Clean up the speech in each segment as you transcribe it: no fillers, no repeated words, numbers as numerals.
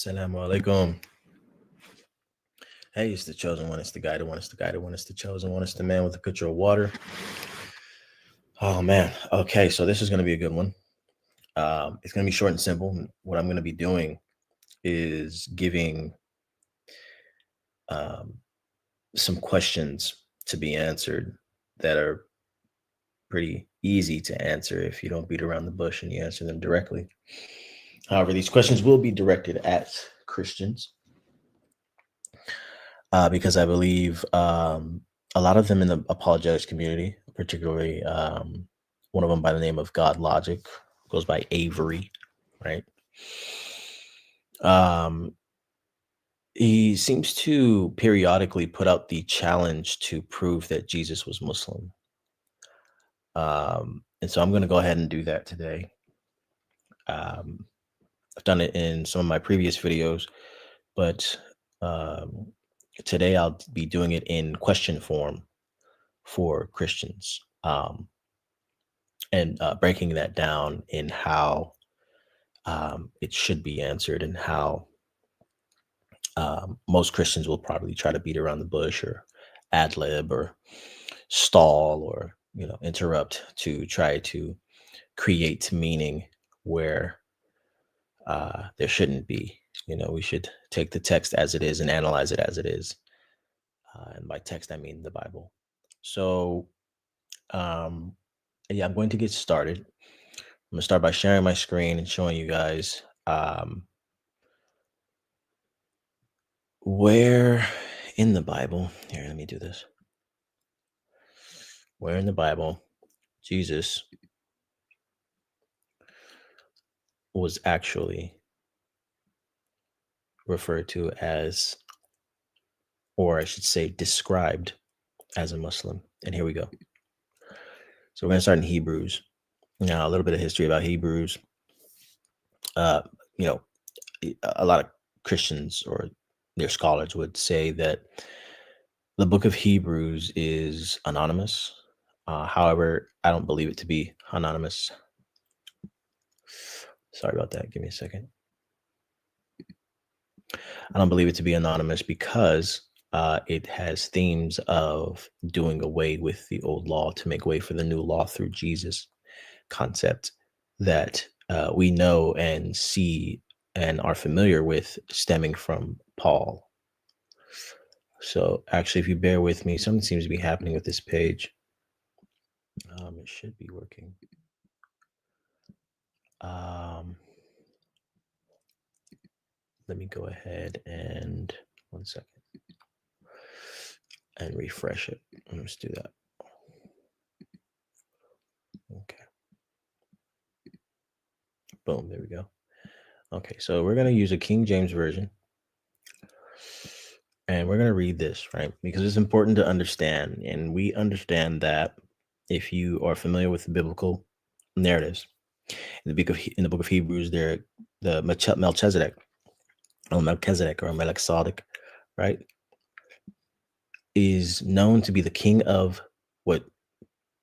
Assalamu alaikum. Hey, it's the chosen one. It's the guided one. It's the guided one. It's the chosen one. It's the man with the pitcher of water. Oh man. Okay, so this is going to be a good one. It's going to be short and simple. What I'm going to be doing is giving um, some questions to be answered that are pretty easy to answer if you don't beat around the bush and you answer them directly. However, these questions will be directed at Christians because I believe a lot of them in the apologetics community, particularly one of them by the name of God Logic, goes by Avery, right? He seems to periodically put out the challenge to prove that Jesus was Muslim. And so I'm going to go ahead and do that today. I've done it in some of my previous videos, but today I'll be doing it in question form for Christians, and breaking that down in how it should be answered and how most Christians will probably try to beat around the bush or ad lib or stall or interrupt to try to create meaning where there shouldn't be. We should take the text as it is and analyze it as it is. And by text, I mean the Bible. So, yeah, I'm going to get started. I'm going to start by sharing my screen and showing you guys where in the Bible, here, let me do this. Where in the Bible Jesus was actually referred to as, or I should say, described as a Muslim. And here we go. So we're going to start in Hebrews. Now, a little bit of history about Hebrews. A lot of Christians or their scholars would say that the book of Hebrews is anonymous. However, I don't believe it to be anonymous. Sorry about that. Give me a second. I don't believe it to be anonymous because it has themes of doing away with the old law to make way for the new law through Jesus concept that we know and see and are familiar with stemming from Paul. So actually, if you bear with me, something seems to be happening with this page. It should be working. Let me go ahead and 1 second and refresh it. Let's do that. Okay. Boom, there we go. Okay, so we're going to use a King James Version. And we're going to read this, right? Because it's important to understand. And we understand that if you are familiar with the biblical narratives, in the book of Hebrews, the Melchizedek or Melchizedek, right, is known to be the king of what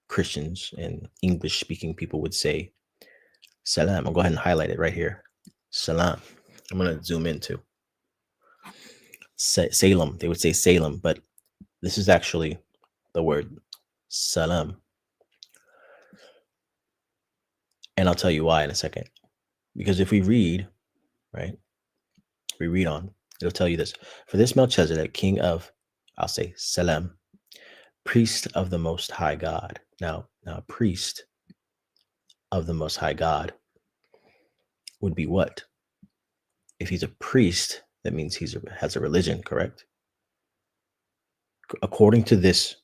Christians and English-speaking people would say, Salam. I'll go ahead and highlight it right here. Salam. I'm going to zoom into Salem. They would say Salem, but this is actually the word Salam. And I'll tell you why in a second. Because if we read, right, we read on, it'll tell you this. For this Melchizedek, king of, I'll say Salem, priest of the Most High God. Now, priest of the Most High God would be what? If he's a priest, that means he has a religion, correct? According to this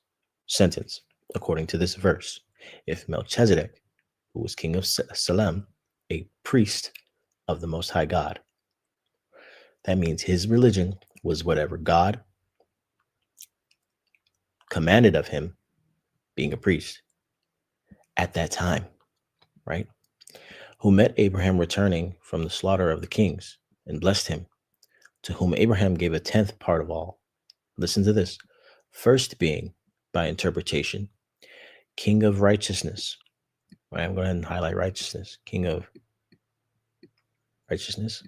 sentence, according to this verse, if Melchizedek, who was king of Salem, a priest of the Most High God, that means his religion was whatever God commanded of him, being a priest at that time, right? Who met Abraham returning from the slaughter of the kings and blessed him, to whom Abraham gave a 10th part of all. Listen to this. First being, by interpretation, king of righteousness. Right, I'm going to go ahead and highlight righteousness. King of righteousness.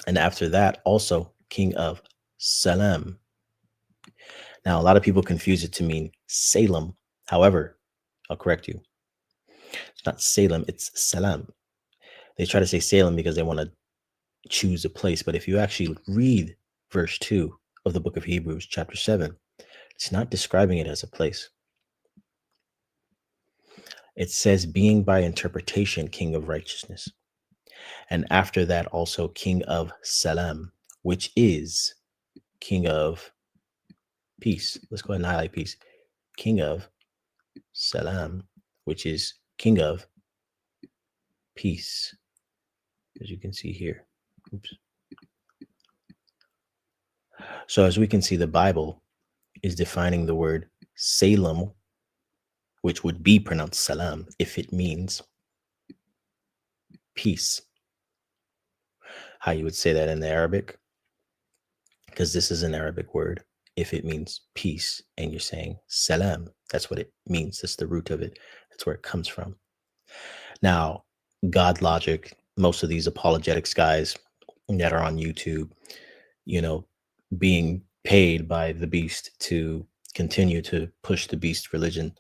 And after that, also king of Salem. Now, a lot of people confuse it to mean Salem. However, I'll correct you. It's not Salem, it's Salam. They try to say Salem because they want to choose a place. But if you actually read verse 2 of the book of Hebrews, chapter 7, it's not describing it as a place. It says, being by interpretation, king of righteousness. And after that, also king of Salam, which is king of peace. Let's go ahead and highlight peace. King of Salam, which is king of peace, as you can see here. Oops. So as we can see, the Bible is defining the word Salem, which would be pronounced Salam if it means peace. How you would say that in the Arabic, because this is an Arabic word. If it means peace and you're saying Salam, that's what it means. That's the root of it. That's where it comes from. Now, God logic, most of these apologetics guys that are on YouTube, you know, being paid by the beast to continue to push the beast religion.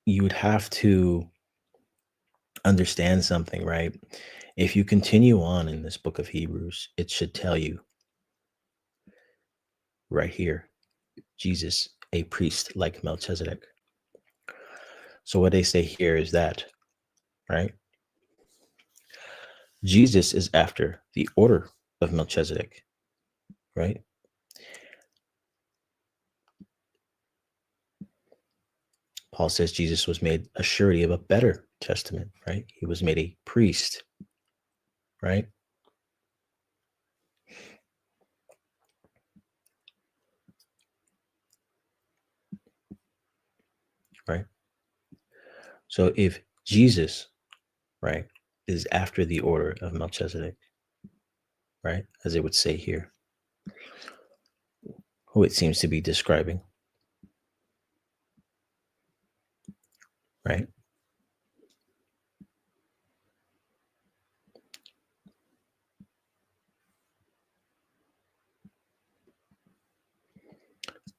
You would have to understand something, right? If you continue on in this book of Hebrews, it should tell you right here, Jesus, a priest like Melchizedek. So what they say here is that, right? Jesus is after the order of Melchizedek, right? Paul says Jesus was made a surety of a better testament, right? He was made a priest, right? Right. So if Jesus, right, is after the order of Melchizedek, right, as it would say here, who it seems to be describing, right?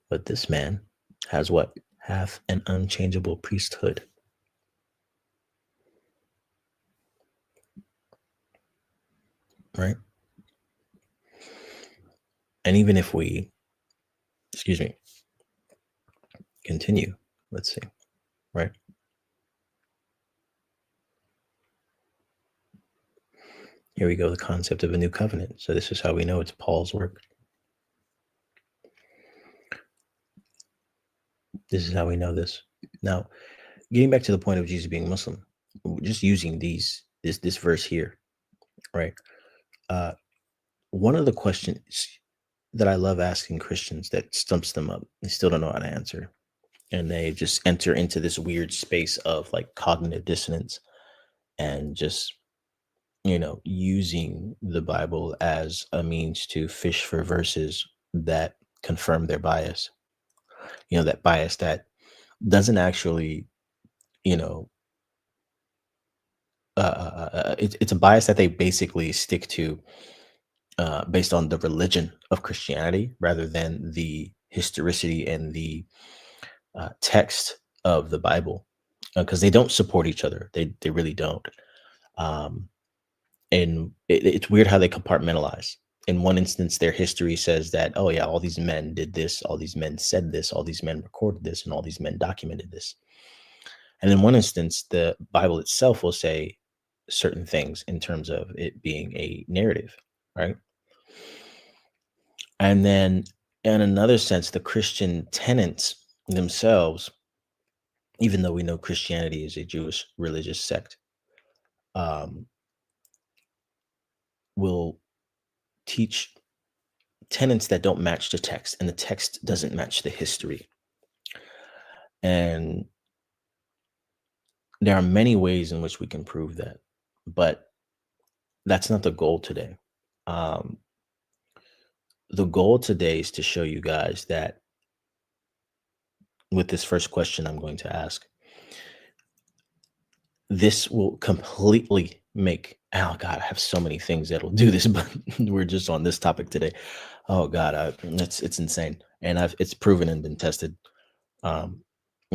But this man has what? Hath an unchangeable priesthood. Right? And even if we, excuse me, continue, let's see, right? Here we go, the concept of a new covenant. So this is how we know it's Paul's work. This is how we know this. Now, getting back to the point of Jesus being Muslim, just using this verse here, right? One of the questions that I love asking Christians that stumps them up, they still don't know how to answer, and they just enter into this weird space of like cognitive dissonance and just using the Bible as a means to fish for verses that confirm their bias. That bias that doesn't actually, you know, it's a bias that they basically stick to based on the religion of Christianity rather than the historicity and the text of the Bible, because they don't support each other. They really don't. Um, and it's weird how they compartmentalize. In one instance, their history says that, oh yeah, all these men did this, all these men said this, all these men recorded this, and all these men documented this. And in one instance, the Bible itself will say certain things in terms of it being a narrative, right? And then in another sense, the Christian tenets themselves, even though we know Christianity is a Jewish religious sect, um, will teach tenets that don't match the text, and the text doesn't match the history. And there are many ways in which we can prove that, but that's not the goal today. Um, the goal today is to show you guys that with this first question I'm going to ask, this will completely make, oh God, I have so many things that'll do this, but we're just on this topic today. Oh God, it's insane. And it's proven and been tested, um,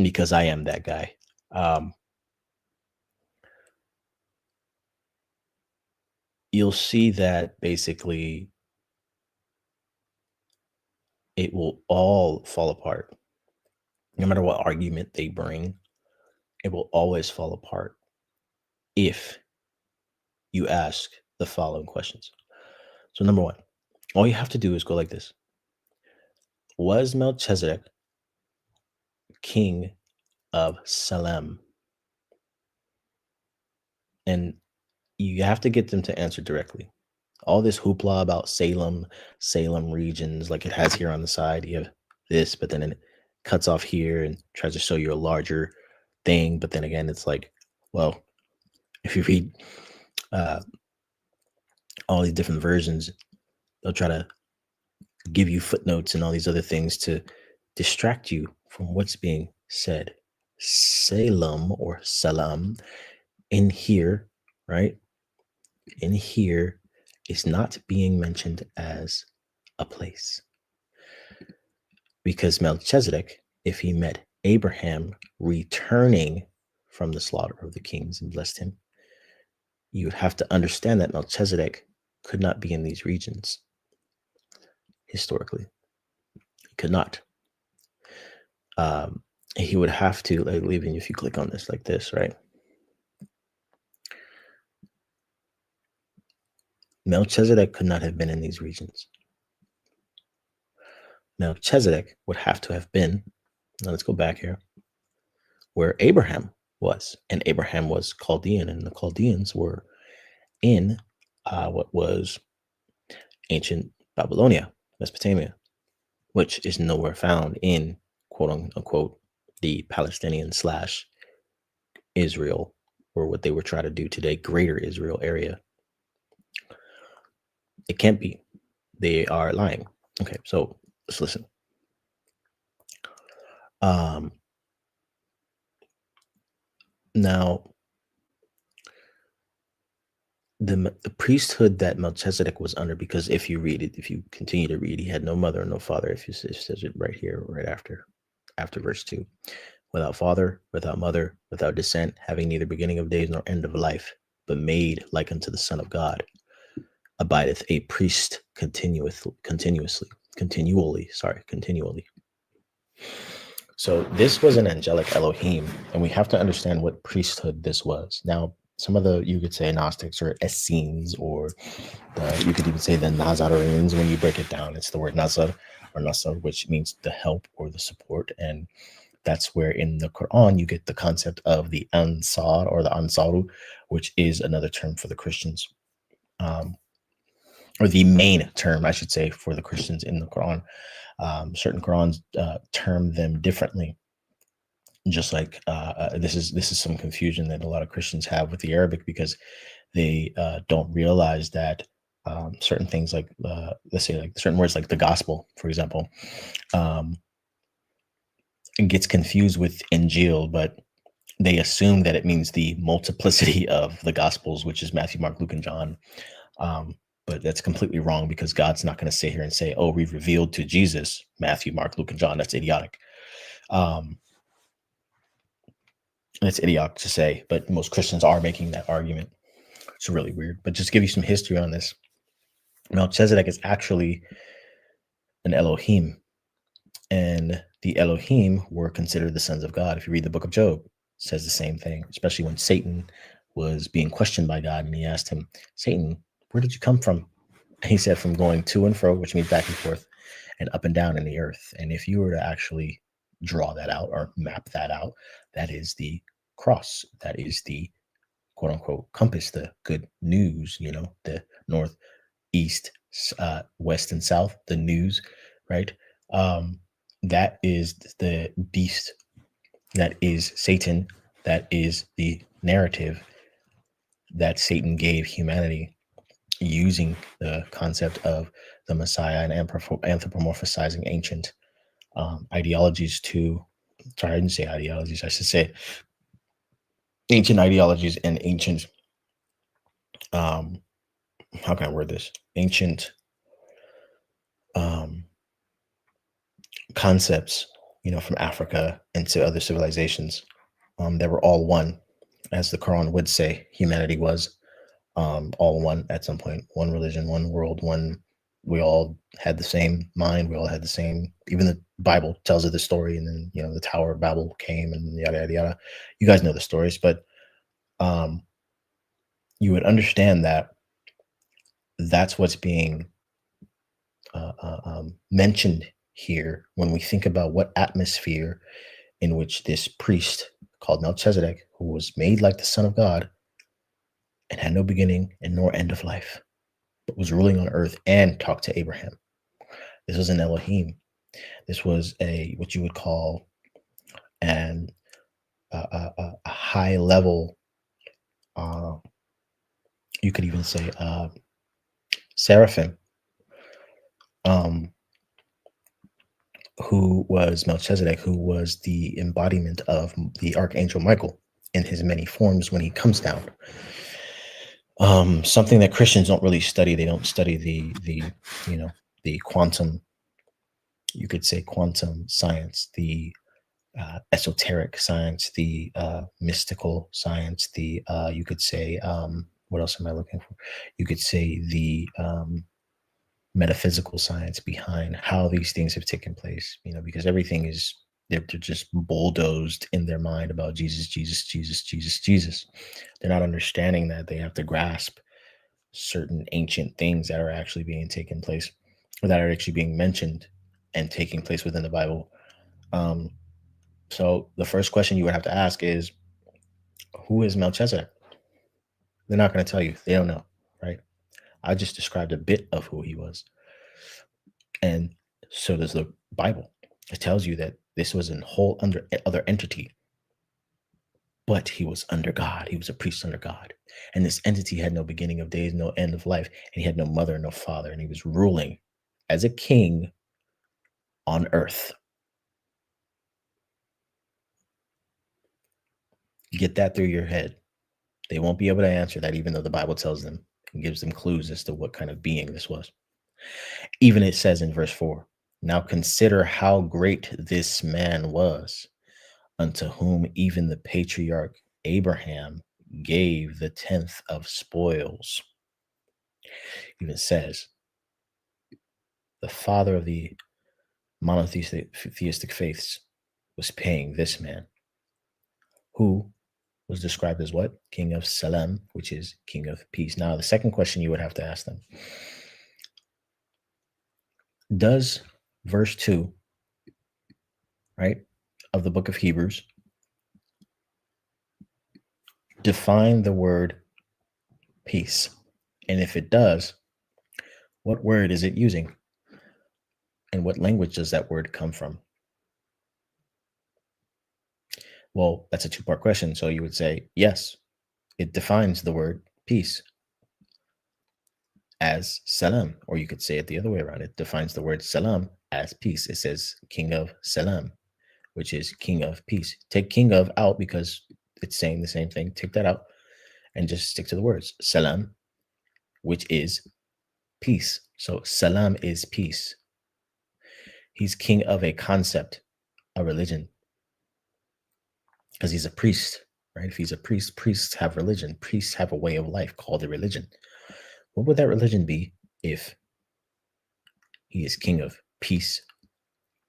because I am that guy. Um, you'll see that basically it will all fall apart. No matter what argument they bring, it will always fall apart if you ask the following questions. So, number one, all you have to do is go like this: was Melchizedek king of Salem? And you have to get them to answer directly. All this hoopla about Salem regions, like it has here on the side, you have this, but then it cuts off here and tries to show you a larger thing. But then again, it's like, well, if you read uh, all these different versions, they'll try to give you footnotes and all these other things to distract you from what's being said. Salem or Salam in here, right? In here is not being mentioned as a place. Because Melchizedek, if he met Abraham returning from the slaughter of the kings and blessed him, you would have to understand that Melchizedek could not be in these regions historically. He could not. He would have to, like, even if you click on this like this, right? Melchizedek could not have been in these regions. Melchizedek would have to have been, now let's go back here, where Abraham was. And Abraham was Chaldean, and the Chaldeans were in what was ancient Babylonia, Mesopotamia, which is nowhere found in, quote unquote, the Palestinian slash Israel, or what they were trying to do today, Greater Israel area. It can't be. They are lying. Okay, so let's listen. Now, the priesthood that Melchizedek was under, because if you read it, if you continue to read, he had no mother and no father. If you it says it right here, right after verse 2, without father, without mother, without descent, having neither beginning of days nor end of life, but made like unto the Son of God, abideth a priest continually. So this was an angelic Elohim, and we have to understand what priesthood this was. Now, some of the, you could say Gnostics or Essenes, or you could even say the Nazarenes. When you break it down, it's the word Nazar or Nasar, which means the help or the support. And that's where in the Quran you get the concept of the Ansar or the Ansaru, which is another term for the Christians, or the main term, I should say, for the Christians in the Quran. Certain Qurans term them differently. Just like this is some confusion that a lot of Christians have with the Arabic, because they don't realize that certain things, like let's say, like certain words like the gospel, for example, it gets confused with Injil, but they assume that it means the multiplicity of the gospels, which is Matthew, Mark, Luke, and John. But that's completely wrong, because God's not going to sit here and say, oh, we've revealed to Jesus Matthew, Mark, Luke, and John. That's idiotic. It's idiotic to say, but most Christians are making that argument. It's really weird. But just to give you some history on this, Melchizedek is actually an Elohim, and the Elohim were considered the sons of God. If you read the book of Job, it says the same thing, especially when Satan was being questioned by God, and he asked him, Satan, where did you come from? And he said, from going to and fro, which means back and forth, and up and down in the earth. And if you were to actually draw that out or map that out, that is the cross. That is the quote unquote compass, the good news, the north, east, west, and south, the news, right? That is the beast. That is Satan. That is the narrative that Satan gave humanity, using the concept of the Messiah and anthropomorphizing ancient ideologies to, sorry, I didn't say ideologies, I should say ancient ideologies and ancient, um, how can I word this? Ancient um, concepts, from Africa into other civilizations, that were all one, as the Quran would say, humanity was all one at some point, one religion, one world, one. We all had the same mind. We all had the same. Even the Bible tells of the story, and then the Tower of Babel came, and yada yada yada. You guys know the stories, but um, you would understand that that's what's being mentioned here when we think about what atmosphere in which this priest called Melchizedek, who was made like the Son of God and had no beginning and nor end of life, but was ruling on earth and talked to Abraham. This was an Elohim. This was a what you would call an a high level. Uh, you could even say seraphim, um, who was Melchizedek, who was the embodiment of the archangel Michael in his many forms when he comes down. Something that Christians don't really study. They don't study the quantum. You could say quantum science, the esoteric science, the mystical science, the you could say what else am I looking for? You could say the metaphysical science behind how these things have taken place. Because everything is they're just bulldozed in their mind about Jesus, Jesus, Jesus, Jesus, Jesus. They're not understanding that they have to grasp certain ancient things that are actually being taken place, or that are actually being mentioned and taking place within the Bible. Um, So the first question you would have to ask is, who is Melchizedek? They're not going to tell you. They don't know, right? I just described a bit of who he was. And so does the Bible. It tells you that this was a whole other entity, but he was under God. He was a priest under God. And this entity had no beginning of days, no end of life, and he had no mother, no father, and he was ruling as a king on earth. Get that through your head. They won't be able to answer that, even though the Bible tells them and gives them clues as to what kind of being this was. Even it says in verse 4, now consider how great this man was, unto whom even the patriarch Abraham gave the tenth of spoils. Even says, the father of the monotheistic faiths was paying this man, who was described as what? King of Salem, which is king of peace. Now, the second question you would have to ask them, does verse 2, right, of the book of Hebrews define the word peace? And if it does, what word is it using? And what language does that word come from? Well, that's a two-part question. So you would say, yes, it defines the word peace as salam, or you could say it the other way around. It defines the word salam as peace. It says king of salam, which is king of peace. Take king of out because it's saying the same thing. Take that out and just stick to the words salam, which is peace. So salam is peace. He's king of a concept, a religion, because he's a priest, right? If he's a priest, priests have religion. Priests have a way of life called a religion. What would that religion be if he is king of peace,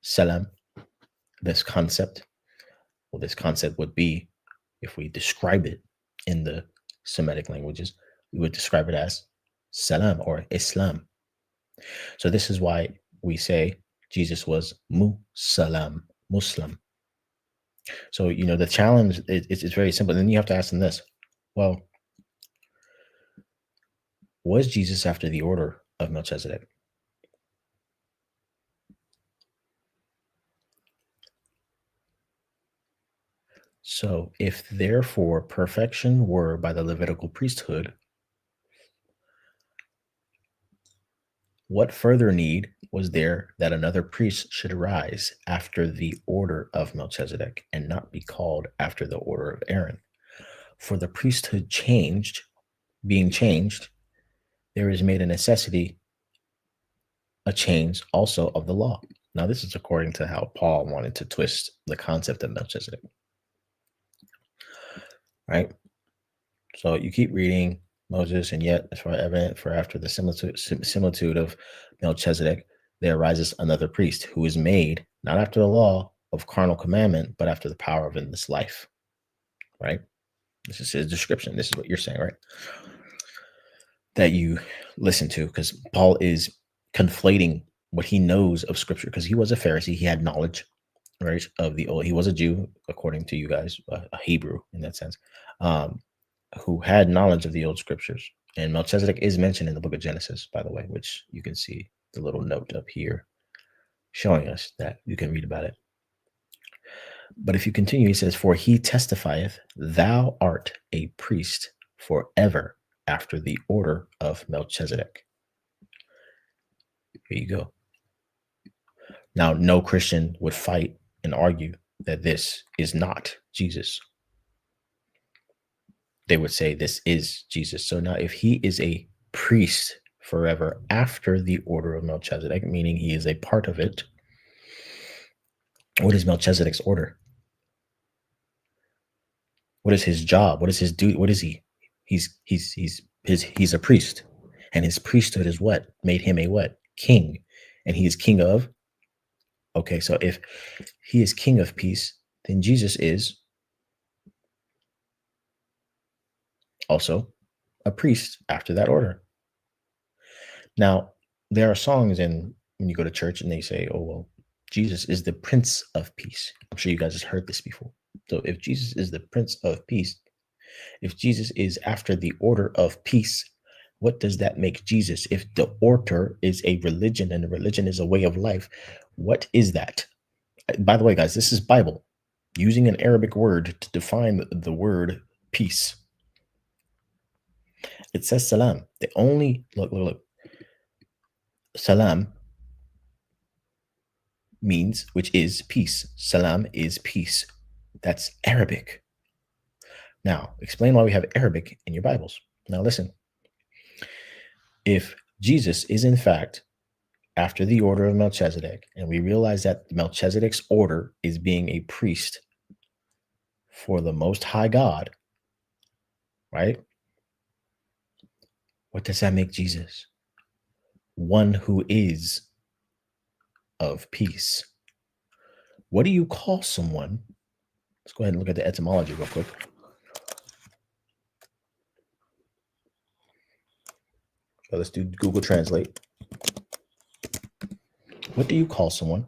salam, this concept? Well, this concept would be, if we describe it in the Semitic languages, we would describe it as salam or Islam. So this is why we say Jesus was Musalam, Muslim. So, the challenge is very simple. Then you have to ask them this. Well, was Jesus after the order of Melchizedek? So, if therefore perfection were by the Levitical priesthood, what further need was there that another priest should arise after the order of Melchizedek and not be called after the order of Aaron? for the priesthood being changed, there is made a necessity, a change also of the law. Now, this is according to how Paul wanted to twist the concept of Melchizedek, right? So you keep reading Moses, and yet, as far evident, for after the similitude of Melchizedek, there arises another priest who is made not after the law of carnal commandment, but after the power of in this life, right? This is his description. This is what you're saying, right? That you listen to, because Paul is conflating what he knows of Scripture, because he was a Pharisee. He had knowledge, right, of the old. He was a Jew, according to you guys, a Hebrew in that sense, who had knowledge of the old Scriptures. And Melchizedek is mentioned in the book of Genesis, by the way, which you can see the little note up here showing us that you can read about it. But if you continue, he says, "For he testifieth, thou art a priest forever after the order of Melchizedek." Here you go. Now, no Christian would fight and argue that this is not Jesus. They would say this is Jesus. So now, if he is a priest forever after the order of Melchizedek, meaning he is a part of it, what is Melchizedek's order? What is his job? What is his duty? What is he? He's a priest, and his priesthood is what made him a what? King, and he is king of. Okay, so if he is king of peace, then Jesus is also a priest after that order. Now, there are songs when you go to church and they say, "Oh well, Jesus is the Prince of Peace." I'm sure you guys have heard this before. So if Jesus is the Prince of Peace, if Jesus is after the order of peace, what does that make Jesus? If the order is a religion and the religion is a way of life, what is that? By the way, guys, this is Bible using an Arabic word to define the word peace. It says salam. The only look. Salam means, which is peace. Salam is peace. That's Arabic. Now, explain why we have Arabic in your Bibles. Now, listen. If Jesus is in fact after the order of Melchizedek, and we realize that Melchizedek's order is being a priest for the Most High God, right? What does that make Jesus? One who is of peace. What do you call someone? Let's go ahead and look at the etymology real quick. So let's do Google Translate. What do you call someone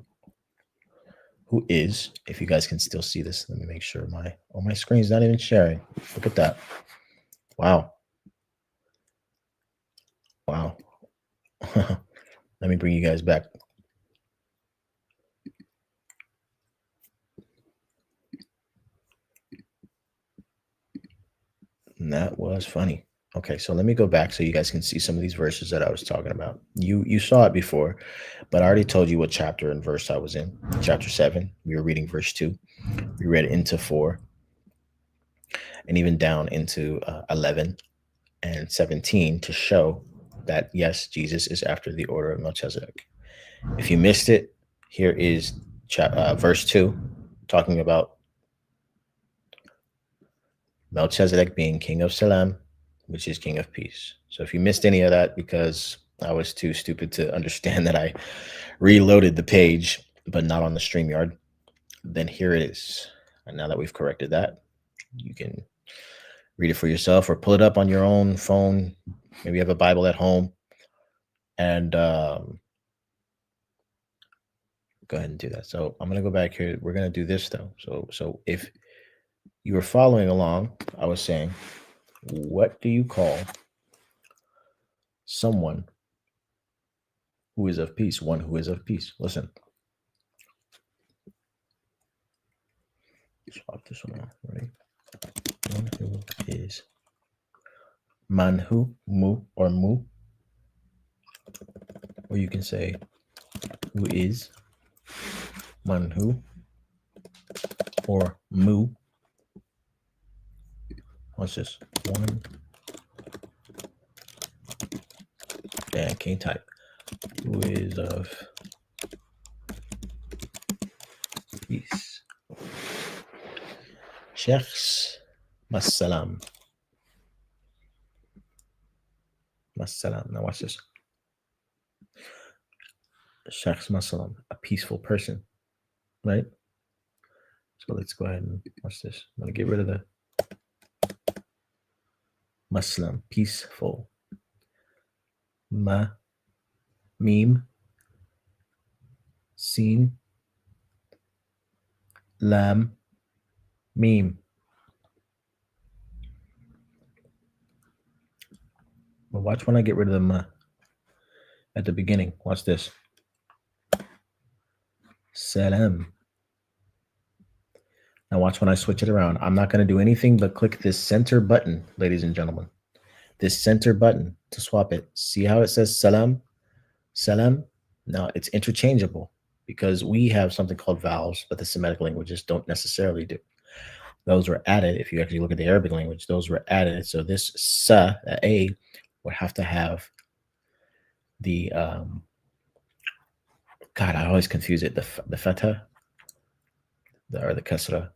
who is, if you guys can still see this, let me make sure my screen's not even sharing. Look at that. Wow. Let me bring you guys back. And that was funny. Okay, so let me go back so you guys can see some of these verses that I was talking about. You saw it before, but I already told you what chapter and verse I was in. Chapter 7, we were reading verse 2. We read into 4, and even down into 11 and 17 to show that, yes, Jesus is after the order of Melchizedek. If you missed it, here is verse 2, talking about Melchizedek being king of Salem, which is king of peace. So if you missed any of that because I was too stupid to understand that I reloaded the page, but not on the StreamYard, then here it is. And now that we've corrected that, you can read it for yourself or pull it up on your own phone. Maybe you have a Bible at home, and go ahead and do that. So I'm going to go back here. We're going to do this though. So if you were following along, I was saying, what do you call someone who is of peace? One who is of peace. Listen. Swap this one out, right? One who is manhu, mu, or mu. Or you can say who is manhu or mu. Watch this. One. Damn, can't type. Who is of peace? Sheikhs Masalam. Masalam. Now watch this. Sheikhs Masalam, a peaceful person, right? So let's go ahead and watch this. I'm going to get rid of the Muslim, peaceful. Ma, meme, seen, lam, meme. But watch when I get rid of the ma at the beginning. Watch this. Salam. Now watch when I switch it around. I'm not going to do anything but click this center button, ladies and gentlemen. This center button to swap it. See how it says salam? Salam? Now it's interchangeable because we have something called vowels, but the Semitic languages don't necessarily do. Those were added. If you actually look at the Arabic language, those were added. So this sa, a, would have to have the, God, I always confuse it. The fatha or the kasra,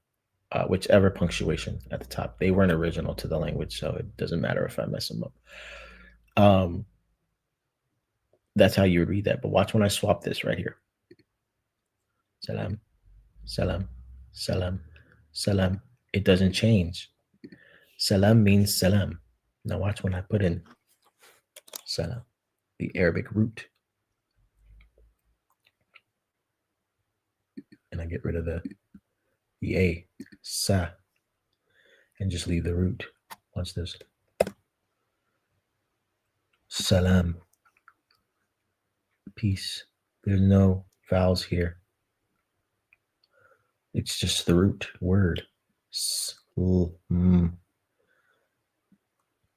whichever punctuation at the top. They weren't original to the language, so it doesn't matter if I mess them up. That's how you would read that. But watch when I swap this right here. Salam, salam, salam, salam. It doesn't change. Salam means salam. Now watch when I put in salam, the Arabic root. And I get rid of the a, sa, and just leave the root. Watch this. Salam, peace. There's no vowels here. It's just the root word.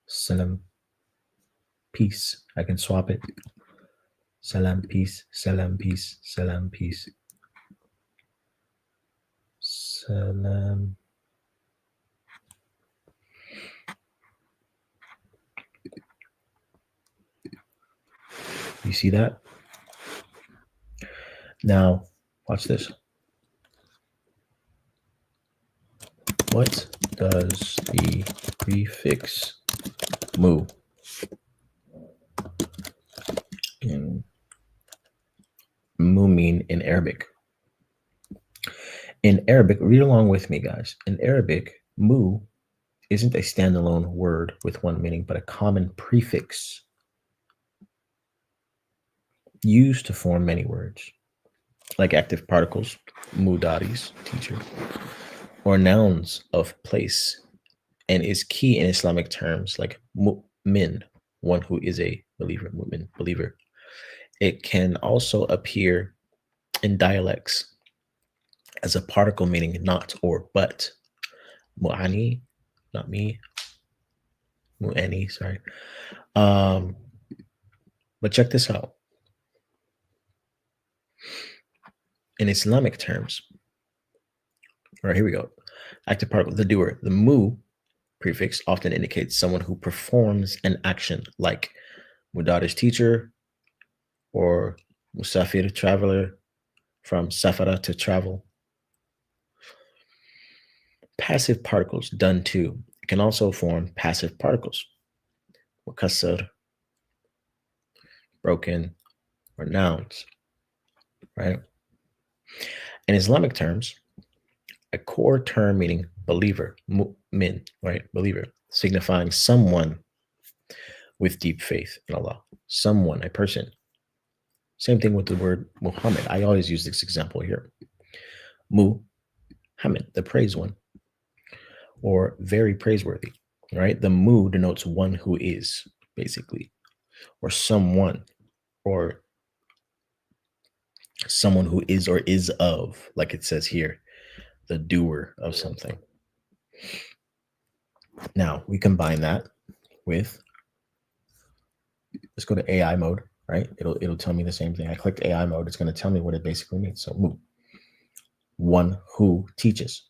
Salam, peace. I can swap it. Salam, peace. Salam, peace. Salam, peace. Salam. You see that? Now, watch this. What does the prefix mu mean in Arabic? In Arabic, read along with me, guys. In Arabic, mu isn't a standalone word with one meaning, but a common prefix used to form many words, like active particles, mudaris, teacher, or nouns of place, and is key in Islamic terms like mu'min, one who is a believer, mu'min, believer. It can also appear in dialects as a particle meaning not or but. Mu'ani, not me. Mu'ani, sorry. But check this out. In Islamic terms, all right, here we go. Active particle, the doer. The mu prefix often indicates someone who performs an action like mudarish, teacher, or musafir, traveler, from safara, to travel. Passive particles, done to, can also form passive particles. Mukassar, broken, or nouns, right? In Islamic terms, a core term meaning believer, mu'min, right? Believer, signifying someone with deep faith in Allah. Someone, a person. Same thing with the word Muhammad. I always use this example here. Muhammad, the praised one, or very praiseworthy, right? The mu denotes one who is, basically, or someone, or someone who is or is of, like it says here, the doer of something. Now, we combine that with, let's go to AI mode, right? It'll tell me the same thing. I clicked AI mode. It's going to tell me what it basically means. So, mu, one who teaches.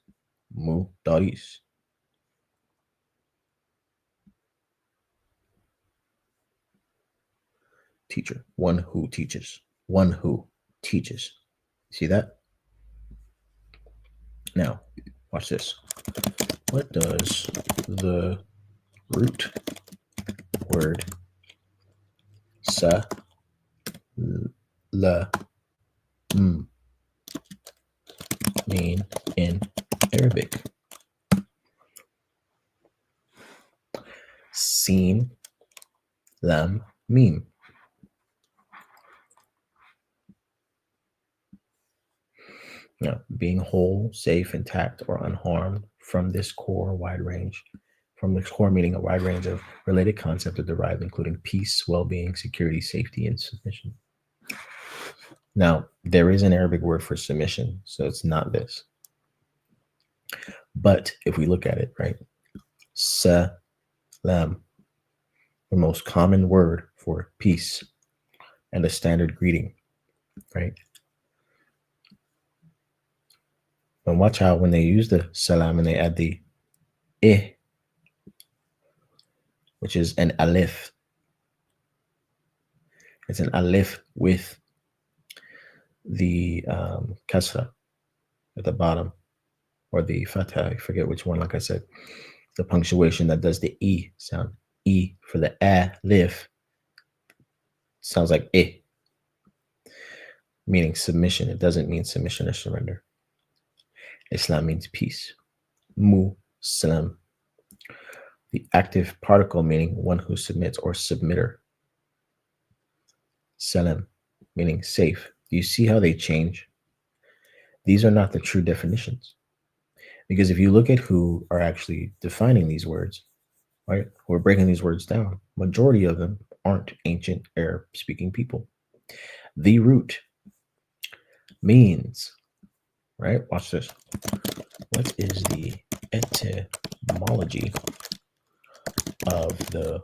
Mudaris. teacher. One who teaches. One who teaches. See that? Now, watch this. What does the root word sa, la, mean in Arabic? Sin, lam, mim. Now, being whole, safe, intact, or unharmed from this core wide range. From this core meaning a wide range of related concepts are derived, including peace, well-being, security, safety, and submission. Now, there is an Arabic word for submission, so it's not this. But if we look at it, right, salam, the most common word for peace and a standard greeting, right? And watch how when they use the salam and they add the eh, which is an alif. It's an alif with the kasra at the bottom, or the fatha, I forget which one, like I said, the punctuation that does the E sound. E for the alif sounds like eh, meaning submission. It doesn't mean submission or surrender. Islam means peace. Muslim, the active particle meaning one who submits or submitter. Salam, meaning safe. Do you see how they change? These are not the true definitions. Because if you look at who are actually defining these words, right, who are breaking these words down, majority of them aren't ancient Arab speaking people. The root means, right, watch this. What is the etymology of the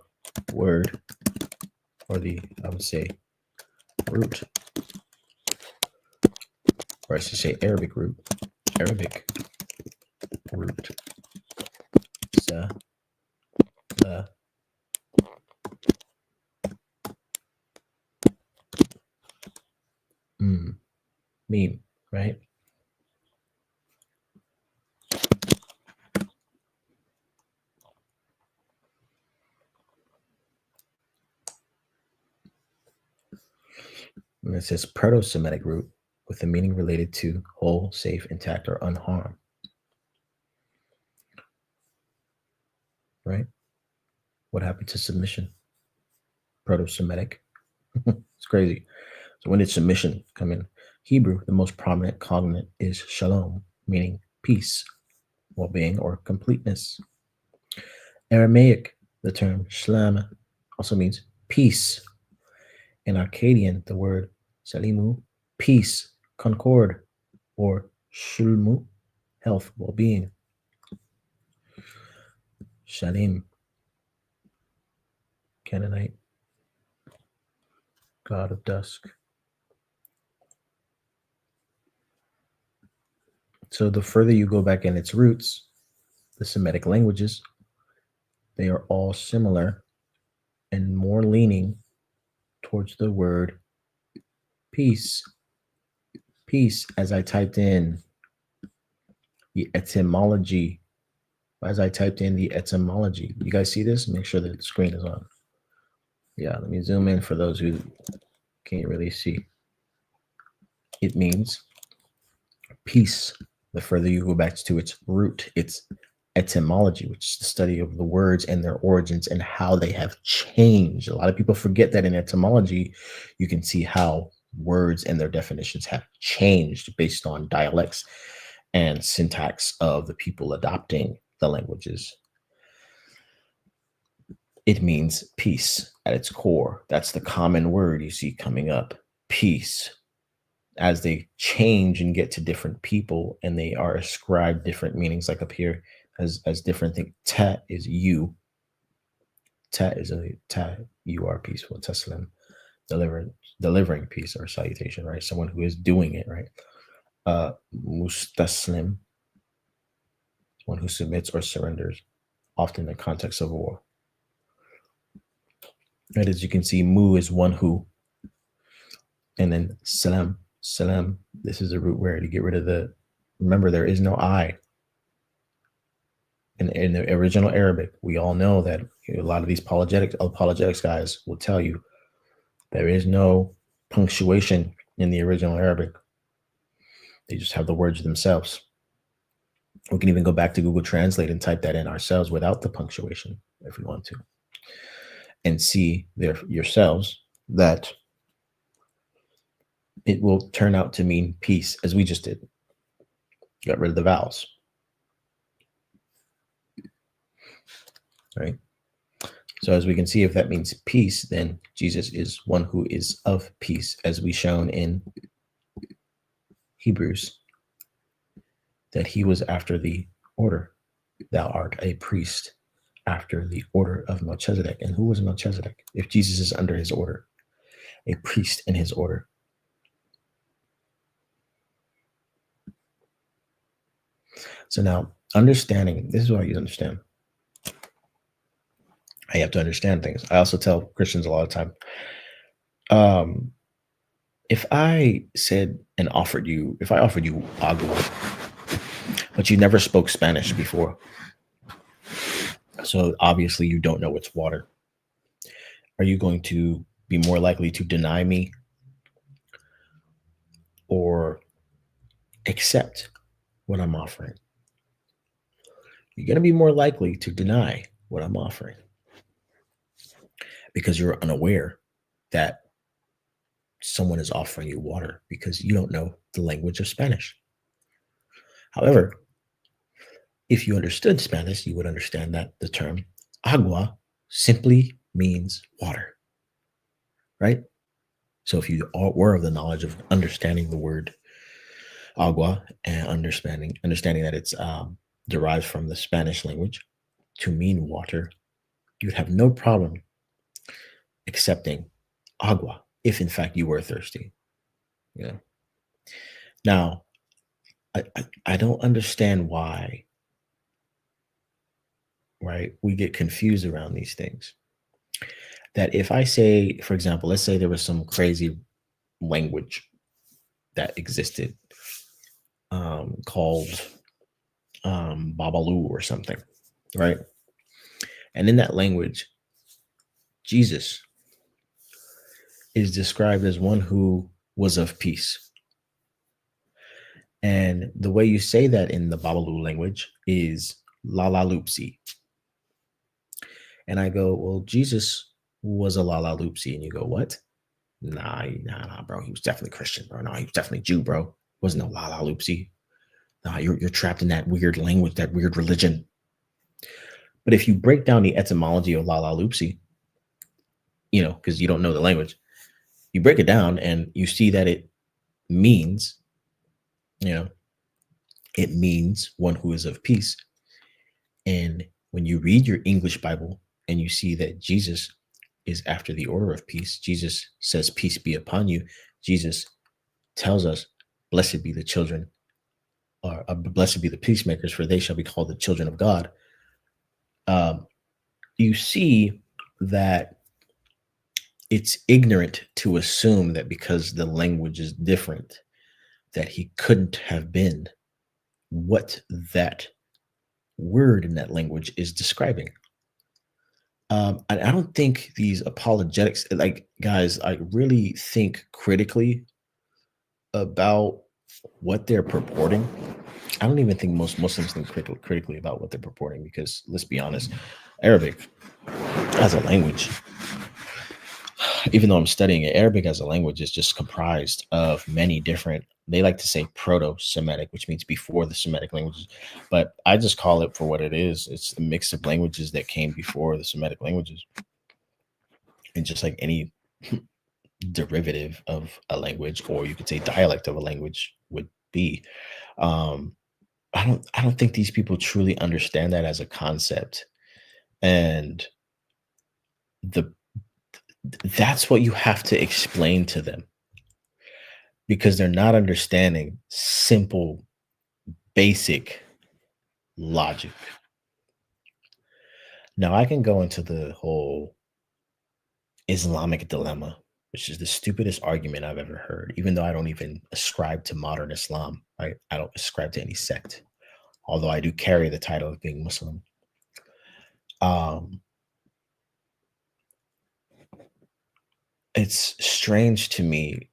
word, or the, I would say, root, or I should say Arabic root, sa, la, meme, right? And it says Proto-Semitic root with the meaning related to whole, safe, intact, or unharmed. Right? What happened to submission? Proto-Semitic. It's crazy. So when did submission come in? Hebrew, the most prominent cognate is shalom, meaning peace, well-being, or completeness. Aramaic, the term shlam also means peace. In Akkadian, the word salimu, peace, concord, or shulmu, health, well-being. Shalim, Canaanite, god of dusk. So the further you go back in its roots, the Semitic languages, they are all similar and more leaning towards the word peace. Peace, as I typed in the etymology, you guys see this? Make sure that the screen is on. Yeah, let me zoom in for those who can't really see. It means peace. The further you go back to its root, its etymology, which is the study of the words and their origins and how they have changed. A lot of people forget that in etymology, you can see how words and their definitions have changed based on dialects and syntax of the people adopting the languages. It means peace at its core. That's the common word you see coming up, peace. As they change and get to different people and they are ascribed different meanings, like up here as different things. Ta is you. Ta is you are peaceful. Taslim, delivering peace or salutation, right? Someone who is doing it, right? Mustaslim, one who submits or surrenders, often in the context of war. Right, as you can see, mu is one who, And then salam, salam. This is a root word to get rid of the. Remember, there is no I in the original Arabic. We all know that a lot of these apologetics guys will tell you there is no punctuation in the original Arabic. They just have the words themselves. We can even go back to Google Translate and type that in ourselves without the punctuation if we want to, and see there yourselves that it will turn out to mean peace, as we just did. Got rid of the vowels, right? So as we can see, if that means peace, then Jesus is one who is of peace, as we shown in Hebrews, that he was after the order. Thou art a priest after the order of Melchizedek. And who was Melchizedek? If Jesus is under his order, a priest in his order. So now, understanding, this is what you understand. I have to understand things. I also tell Christians a lot of time, if I offered you agua, but you never spoke Spanish before, so obviously you don't know it's water, are you going to be more likely to deny me or accept what I'm offering? You're going to be more likely to deny what I'm offering because you're unaware that someone is offering you water because you don't know the language of Spanish. However, if you understood Spanish, you would understand that the term agua simply means water, right? So if you were of the knowledge of understanding the word agua and understanding that it's derived from the Spanish language to mean water, you'd have no problem accepting agua if in fact you were thirsty. You know. Now, I don't understand why, right? We get confused around these things. That if I say, for example, let's say there was some crazy language that existed called Babalu or something, right? And in that language, Jesus is described as one who was of peace. And the way you say that in the Babalu language is Lala Lupsi. And I go, well, Jesus was a Lala Lupsi. And you go, what? Nah, bro. He was definitely Christian, bro. No, he was definitely Jew, bro. Wasn't no Lala Lupsi. Nah, you're trapped in that weird language, that weird religion. But if you break down the etymology of Lala Lupsi, because you don't know the language, you break it down and you see that it means, it means one who is of peace. And when you read your English Bible and you see that Jesus is after the order of peace, Jesus says, peace be upon you. Jesus tells us, blessed be the children, or blessed be the peacemakers, for they shall be called the children of God. You see that it's ignorant to assume that because the language is different, that he couldn't have been what that word in that language is describing. I don't think these apologetics, like, guys, I really think critically about what they're purporting. I don't even think most Muslims think critically about what they're purporting because, let's be honest, Arabic as a language, even though I'm studying it, Arabic as a language is just comprised of many different, they like to say proto-Semitic, which means before the Semitic languages. But I just call it for what it is. It's a mix of languages that came before the Semitic languages. And just like any derivative of a language, or you could say dialect of a language would be. I don't think these people truly understand that as a concept. And that's what you have to explain to them, because they're not understanding simple, basic logic. Now, I can go into the whole Islamic dilemma, which is the stupidest argument I've ever heard, even though I don't even ascribe to modern Islam, right? I don't ascribe to any sect, although I do carry the title of being Muslim. Um, it's strange to me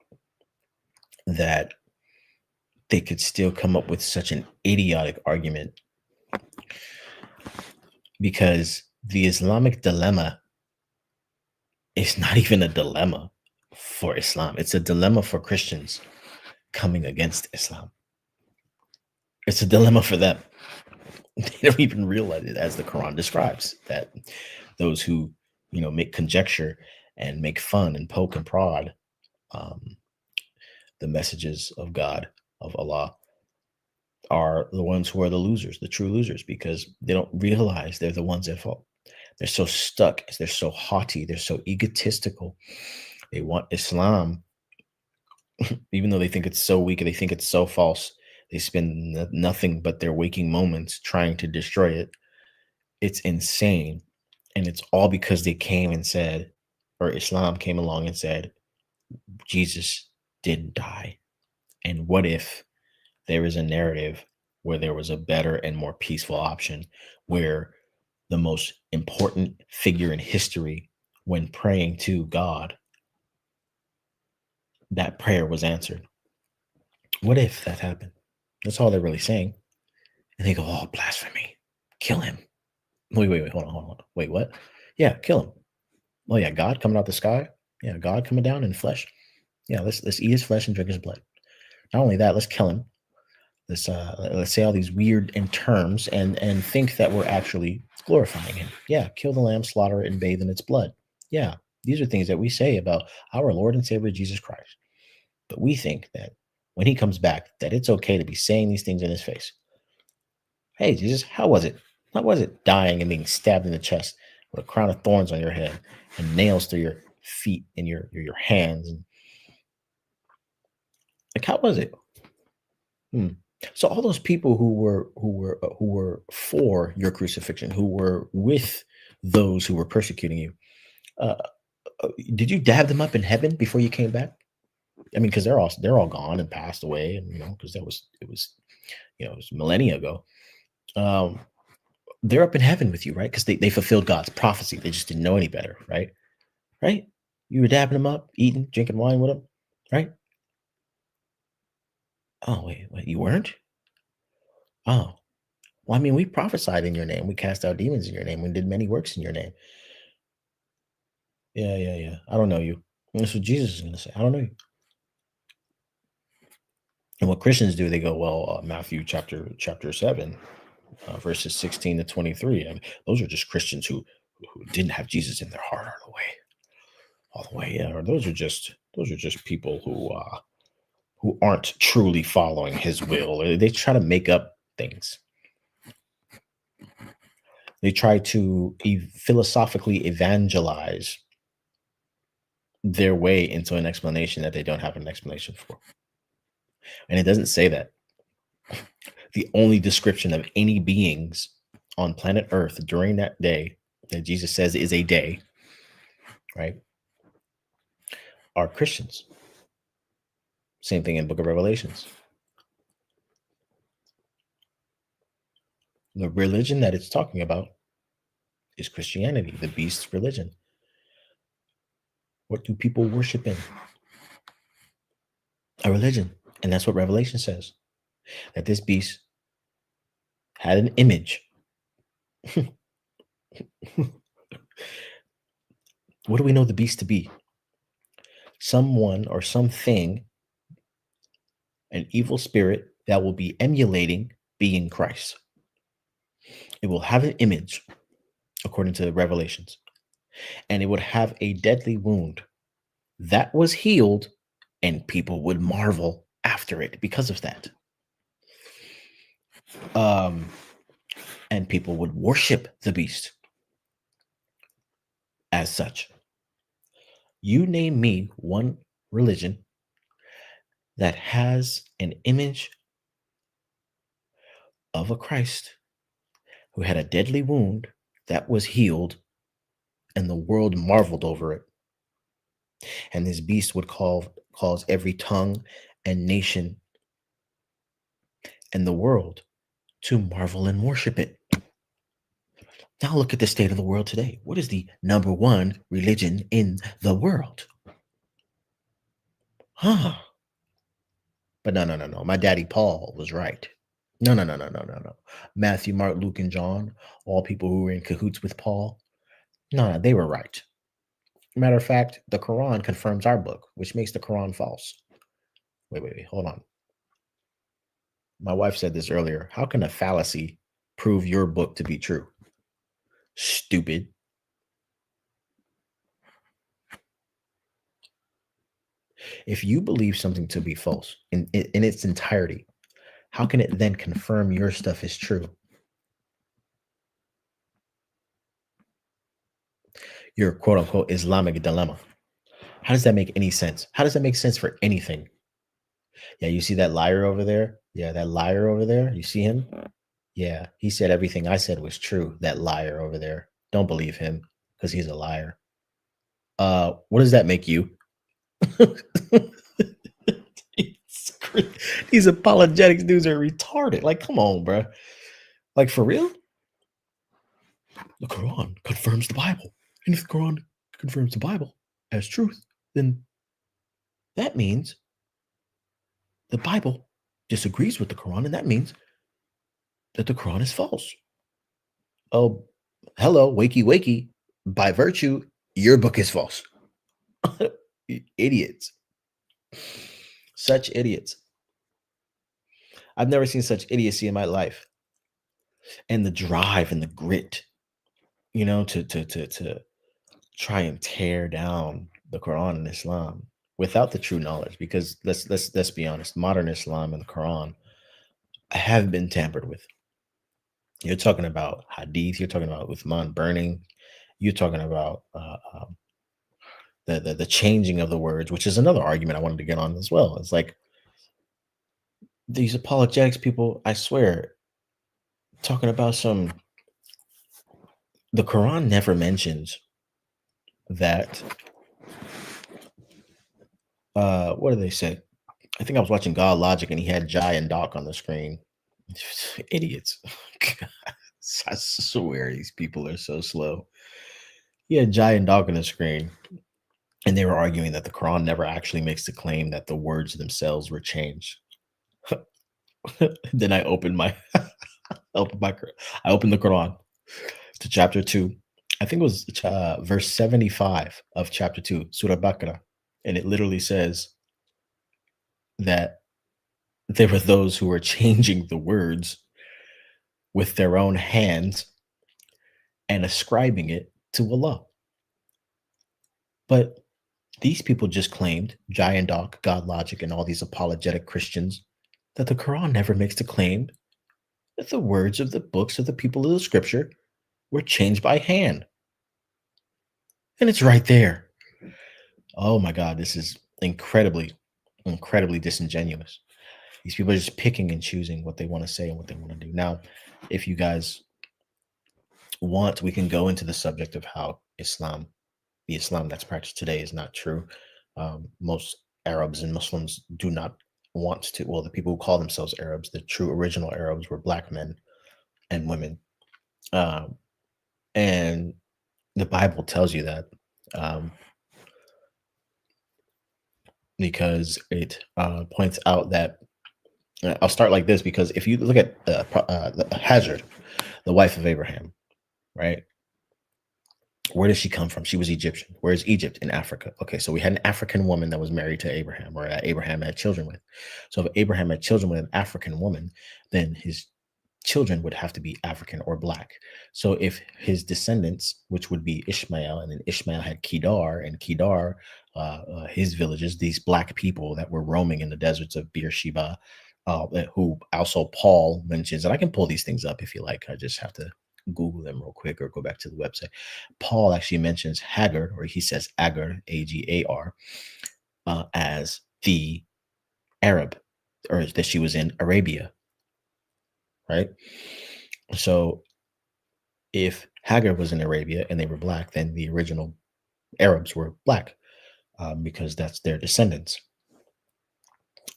that they could still come up with such an idiotic argument because the Islamic dilemma is not even a dilemma for Islam. It's a dilemma for Christians coming against Islam. It's a dilemma for them. They don't even realize it, as the Quran describes, that those who, make conjecture and make fun and poke and prod um, the messages of God, of Allah, are the ones who are the losers, the true losers, because they don't realize they're the ones at fault. They're so stuck, they're so haughty, they're so egotistical. They want Islam, even though they think it's so weak, they think it's so false. They spend nothing but their waking moments trying to destroy it. It's insane. And it's all because they came and said, or Islam came along and said, Jesus didn't die. And what if there is a narrative where there was a better and more peaceful option, where the most important figure in history, when praying to God, that prayer was answered? What if that happened? That's all they're really saying. And they go, oh, blasphemy. Kill him. Wait, hold on. Wait, what? Yeah, kill him. Oh yeah, God coming out the sky. Yeah, God coming down in flesh. Yeah, let's eat his flesh and drink his blood. Not only that, let's kill him. Let's say all these weird terms and think that we're actually glorifying him. Yeah, kill the lamb, slaughter it, and bathe in its blood. Yeah, these are things that we say about our Lord and Savior Jesus Christ. But we think that when he comes back, that it's okay to be saying these things in his face. Hey, Jesus, how was it? How was it dying and being stabbed in the chest with a crown of thorns on your head and nails through your feet and your hands? And like, how was it? Hmm. So all those people who were for your crucifixion, who were with those who were persecuting you, uh, did you dab them up in heaven before you came back? I mean, because they're all gone and passed away, and because it was millennia ago. Um, they're up in heaven with you, right? Because they fulfilled God's prophecy. They just didn't know any better, right? Right? You were dabbing them up, eating, drinking wine with them, right? Oh, wait, you weren't? Oh, well, I mean, we prophesied in your name. We cast out demons in your name. We did many works in your name. Yeah, yeah, yeah. I don't know you. And that's what Jesus is going to say. I don't know you. And what Christians do, they go, well, Matthew chapter 7, verses 16 to 23. I mean, those are just Christians who didn't have Jesus in their heart all the way. Yeah, or those are just people who aren't truly following His will. They try to make up things. They try to philosophically evangelize their way into an explanation that they don't have an explanation for. And it doesn't say that. The only description of any beings on planet Earth during that day that Jesus says is a day, right, are Christians. Same thing in Book of Revelations. The religion that it's talking about is Christianity, the beast's religion. What do people worship in? A religion. And that's what Revelation says, that this beast had an image. What do we know the beast to be? Someone or something, an evil spirit that will be emulating being Christ. It will have an image, according to the Revelations, and it would have a deadly wound that was healed, and people would marvel after it because of that. And people would worship the beast as such. You name me one religion that has an image of a Christ who had a deadly wound that was healed and the world marveled over it. And this beast would cause every tongue and nation in the world to marvel and worship it. Now look at the state of the world today. What is the number one religion in the world? Huh. But no, no, no, no. My daddy Paul was right. No, no, no, no, no, no, no. Matthew, Mark, Luke, and John, all people who were in cahoots with Paul. No, no, they were right. Matter of fact, the Quran confirms our book, which makes the Quran false. Wait, hold on. My wife said this earlier. How can a fallacy prove your book to be true? Stupid. If you believe something to be false in its entirety, how can it then confirm your stuff is true? Your quote unquote Islamic dilemma. How does that make any sense? How does that make sense for anything? Yeah, you see that liar over there? Yeah, that liar over there. You see him? Yeah, he said everything I said was true. That liar over there. Don't believe him because he's a liar. What does that make you? These apologetics dudes are retarded. Like, come on, bro. Like, for real? The Quran confirms the Bible. And if the Quran confirms the Bible as truth, then that means the Bible disagrees with the Quran, and that means that the Quran is false. Oh, hello, wakey, wakey. By virtue, your book is false. Idiots. Such idiots. I've never seen such idiocy in my life. And the drive and the grit, to try and tear down the Quran and Islam without the true knowledge. Because let's be honest, modern Islam and the Quran have been tampered with. You're talking about hadith. You're talking about Uthman burning. You're talking about the changing of the words, which is another argument I wanted to get on as well. It's like these apologetics people, I swear, talking about the Quran never mentions that. What do they say? I think I was watching God Logic and he had Jai and Doc on the screen. Idiots. I swear these people are so slow. He had Jai and Doc on the screen, and they were arguing that the Quran never actually makes the claim that the words themselves were changed. Then I opened I opened the Quran to chapter 2. I think it was verse 75 of chapter 2, Surah Baqarah, and it literally says that there were those who were changing the words with their own hands and ascribing it to Allah. But these people just claimed, Jai and Doc, God Logic, and all these apologetic Christians, that the Quran never makes the claim that the words of the books of the people of the scripture were changed by hand. And it's right there. Oh my God, this is incredibly, incredibly disingenuous. These people are just picking and choosing what they want to say and what they want to do. Now, if you guys want, we can go into the subject of how the Islam that's practiced today is not true. Most Arabs and Muslims do not want to. Well, the people who call themselves Arabs, the true original Arabs, were black men and women. And the Bible tells you that because it points out that I'll start like this, because if you look at Hajar, the wife of Abraham, right? Where does she come from? She was Egyptian. Where is Egypt? In Africa. Okay, so we had an African woman that was married to Abraham, or that Abraham had children with. So if Abraham had children with an African woman, then his children would have to be African or black. So if his descendants, which would be Ishmael, and then Ishmael had Kedar, and Kedar, his villages, these black people that were roaming in the deserts of Beersheba, who also Paul mentions, and I can pull these things up if you like. I just have to Google them real quick or go back to the website. Paul actually mentions Hagar, or he says Agar, Agar, as the Arab, or that she was in Arabia, right? So if Hagar was in Arabia and they were black, then the original Arabs were black. because that's their descendants.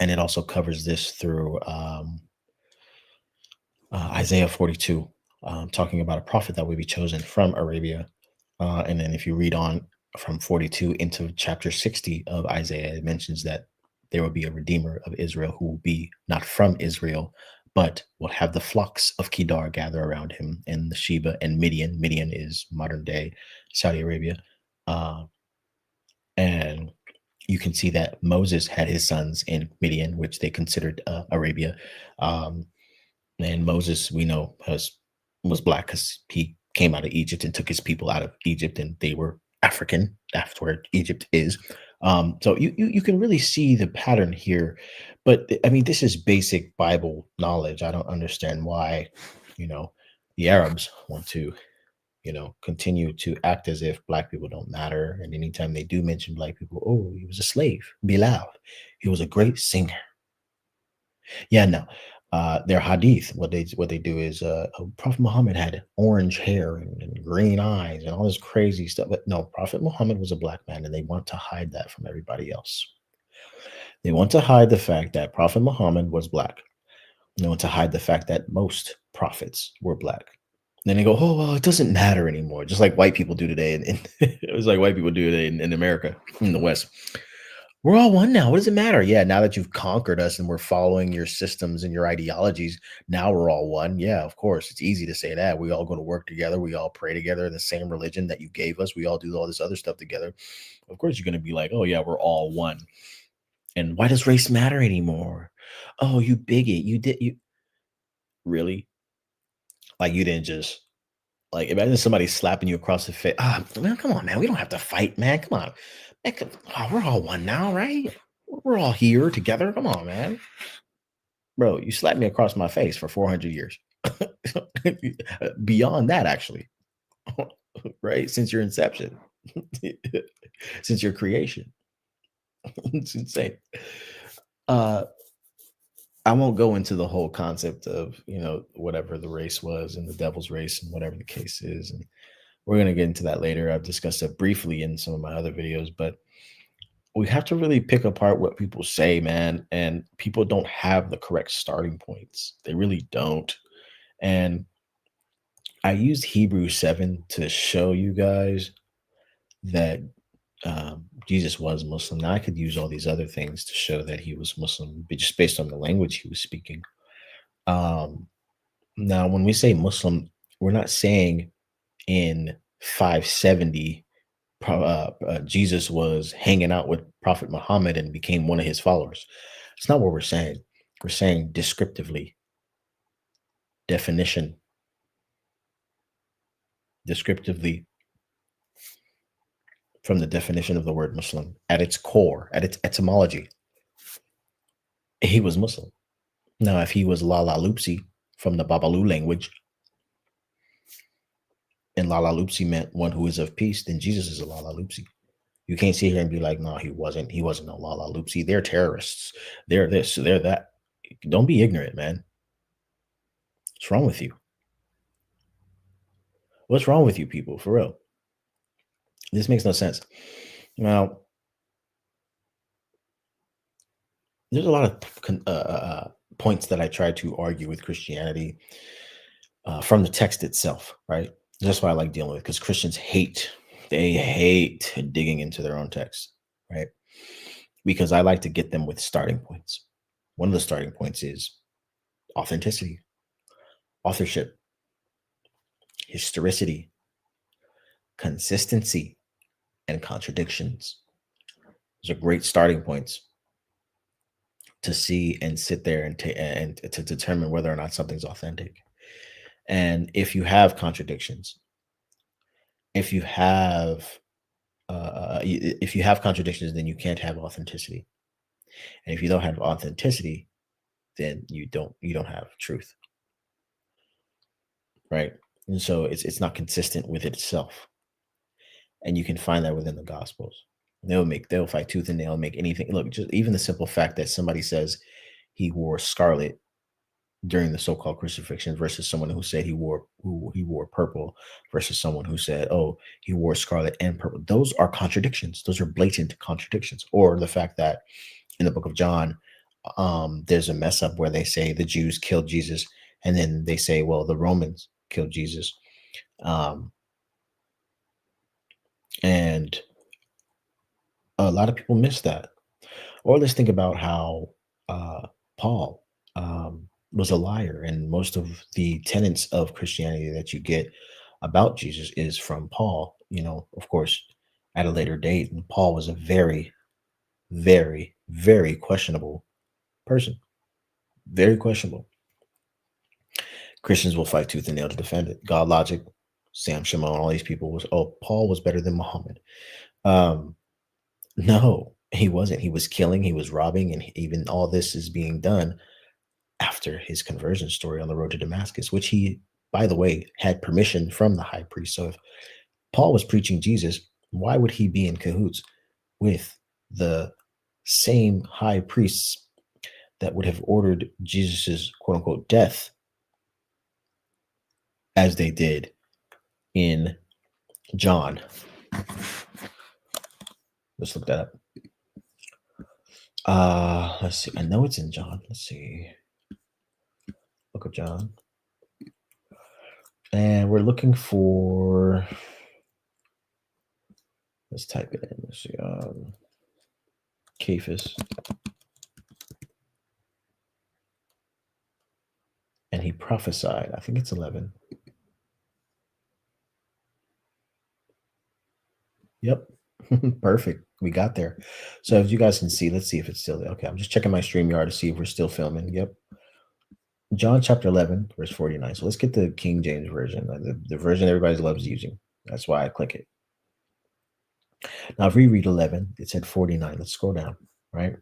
And it also covers this through Isaiah 42, talking about a prophet that would be chosen from Arabia. And then if you read on from 42 into chapter 60 of Isaiah, it mentions that there will be a redeemer of Israel who will be not from Israel, but will have the flocks of Kedar gather around him, and the Sheba and Midian. Midian is modern day Saudi Arabia. Uh, and you can see that Moses had his sons in Midian, which they considered Arabia. Um, and Moses, we know, was black because he came out of Egypt and took his people out of Egypt, and they were African. That's where Egypt is. So you can really see the pattern here. But I mean, this is basic Bible knowledge. I don't understand why, you know, the Arabs want to, continue to act as if black people don't matter. And anytime they do mention black people, oh, he was a slave. Bilal, he was a great singer. Yeah, no. Their hadith, what they do is Prophet Muhammad had orange hair and green eyes and all this crazy stuff. But no, Prophet Muhammad was a black man, and they want to hide that from everybody else. They want to hide the fact that Prophet Muhammad was black. They want to hide the fact that most prophets were black. Then they go, oh well, it doesn't matter anymore, just like white people do today. And it was like white people do today in America, in the West. We're all one now. What does it matter? Yeah, now that you've conquered us and we're following your systems and your ideologies, now we're all one. Yeah, of course. It's easy to say that. We all go to work together. We all pray together in the same religion that you gave us. We all do all this other stuff together. Of course, you're going to be like, oh, yeah, we're all one. And why does race matter anymore? Oh, you bigot. You really? Like, you didn't just, like, imagine somebody slapping you across the face. Ah, man, come on, man. We don't have to fight, man. Come on. Man, we're all one now, right? We're all here together. Come on, man. Bro, you slapped me across my face for 400 years. Beyond that, actually, right? Since your inception, since your creation. It's insane. Uh, I won't go into the whole concept of, whatever the race was and the devil's race and whatever the case is. And we're going to get into that later. I've discussed it briefly in some of my other videos, but we have to really pick apart what people say, man. And people don't have the correct starting points. They really don't. And I used Hebrews 7 to show you guys that Jesus was Muslim. Now I could use all these other things to show that he was Muslim, but just based on the language he was speaking. Um, Now, when we say Muslim, we're not saying in 570 Jesus was hanging out with Prophet Muhammad and became one of his followers. It's not what we're saying. We're saying descriptively, definition, descriptively, from the definition of the word Muslim at its core, at its etymology, he was Muslim. Now, if he was Lala Lupsi from the Babalu language, and Lala Lupsi meant one who is of peace, then Jesus is a Lala Lupsi. You can't sit here and be like, no, he wasn't. He wasn't a Lala Lupsi. They're terrorists. They're this, they're that. Don't be ignorant, man. What's wrong with you? What's wrong with you people? For real. This makes no sense. Now, there's a lot of points that I try to argue with Christianity from the text itself, right? That's why I like dealing with, because Christians hate, they hate digging into their own text, right? Because I like to get them with starting points. One of the starting points is authenticity, authorship, historicity, consistency, and contradictions. Those are great starting points to see and sit there and to determine whether or not something's authentic. And if you have contradictions, if you have if you have contradictions, then you can't have authenticity. And if you don't have authenticity, then you don't have truth, right? And so it's not consistent with itself. And you can find that within the Gospels. They'll fight tooth and nail, make anything. Look, just even the simple fact that somebody says he wore scarlet during the so-called crucifixion versus someone who said he wore purple versus someone who said, oh, he wore scarlet and purple. Those are contradictions. Those are blatant contradictions. Or the fact that in the book of John, there's a mess up where they say the Jews killed Jesus, and then they say, well, the Romans killed Jesus. Um, and a lot of people miss that. Or let's think about how Paul was a liar, and most of the tenets of Christianity that you get about Jesus is from Paul. Of course, at a later date, and Paul was a very, very, very questionable person. Very questionable. Christians will fight tooth and nail to defend it. God Logic, Sam Shimon, all these people was, oh, Paul was better than Muhammad. Um, no, he wasn't. He was killing, he was robbing, and even all this is being done after his conversion story on the road to Damascus, which he, by the way, had permission from the high priest. So if Paul was preaching Jesus, why would he be in cahoots with the same high priests that would have ordered Jesus's quote unquote death as they did in John? Let's look that up. Let's see. I know it's in John. Let's see. Book of John. And we're looking for, let's type it in. Let's see. Cephas. And he prophesied. I think it's 11. Yep. Perfect. We got there. So as you guys can see, let's see if it's still there. Okay, I'm just checking my StreamYard to see if we're still filming. Yep. John chapter 11, verse 49. So let's get the King James version, the version everybody loves using. That's why I click it. Now, if we read 11, it said 49. Let's scroll down, right?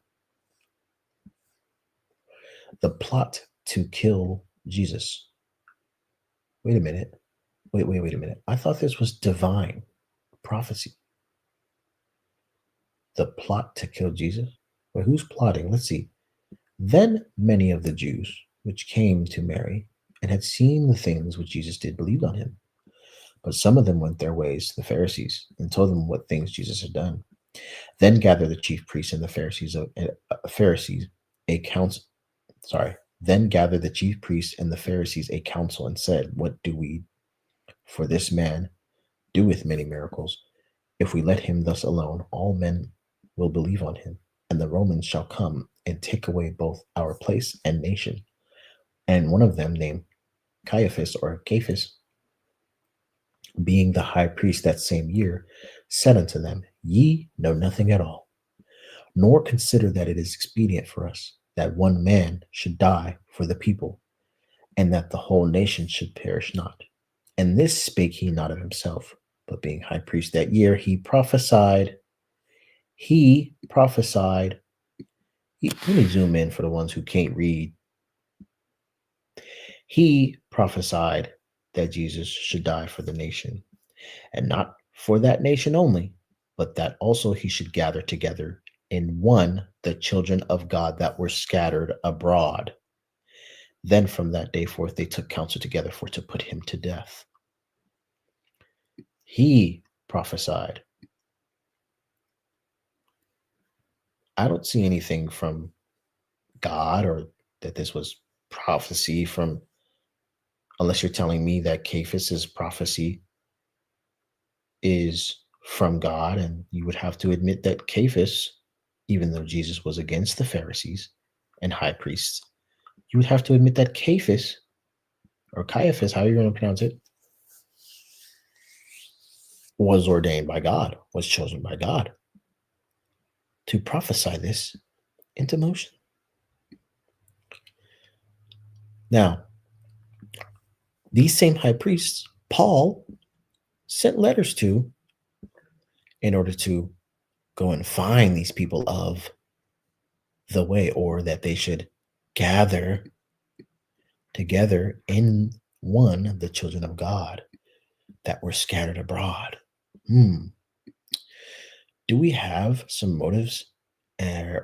The plot to kill Jesus. Wait a minute. Wait a minute. I thought this was divine prophecy. The plot to kill Jesus? Wait, who's plotting? Let's see. Then many of the Jews which came to Mary and had seen the things which Jesus did believed on him. But some of them went their ways to the Pharisees and told them what things Jesus had done. Then gathered the chief priests and the Pharisees a council. Then gathered the chief priests and the Pharisees a council and said, what do we? For this man doeth many miracles. If we let him thus alone, all men will believe on him, and the Romans shall come and take away both our place and nation. And one of them, named Caiaphas, being the high priest that same year, said unto them, Ye know nothing at all, nor consider that it is expedient for us that one man should die for the people, and that the whole nation should perish not. And this spake he not of himself, but being high priest that year, he prophesied. Let me zoom in for the ones who can't read. He prophesied that Jesus should die for the nation, and not for that nation only, but that also he should gather together in one the children of God that were scattered abroad. Then from that day forth they took counsel together for to put him to death. He prophesied. I don't see anything from God or that this was prophecy from, unless you're telling me that Cephas's prophecy is from God, and you would have to admit that Cephas, even though Jesus was against the Pharisees and high priests, you would have to admit that Cephas, or Caiaphas, how you're going to pronounce it, was ordained by God, was chosen by God to prophesy this into motion. Now, these same high priests, Paul sent letters to in order to go and find these people of the way, or that they should gather together in one the children of God that were scattered abroad. Do we have some motives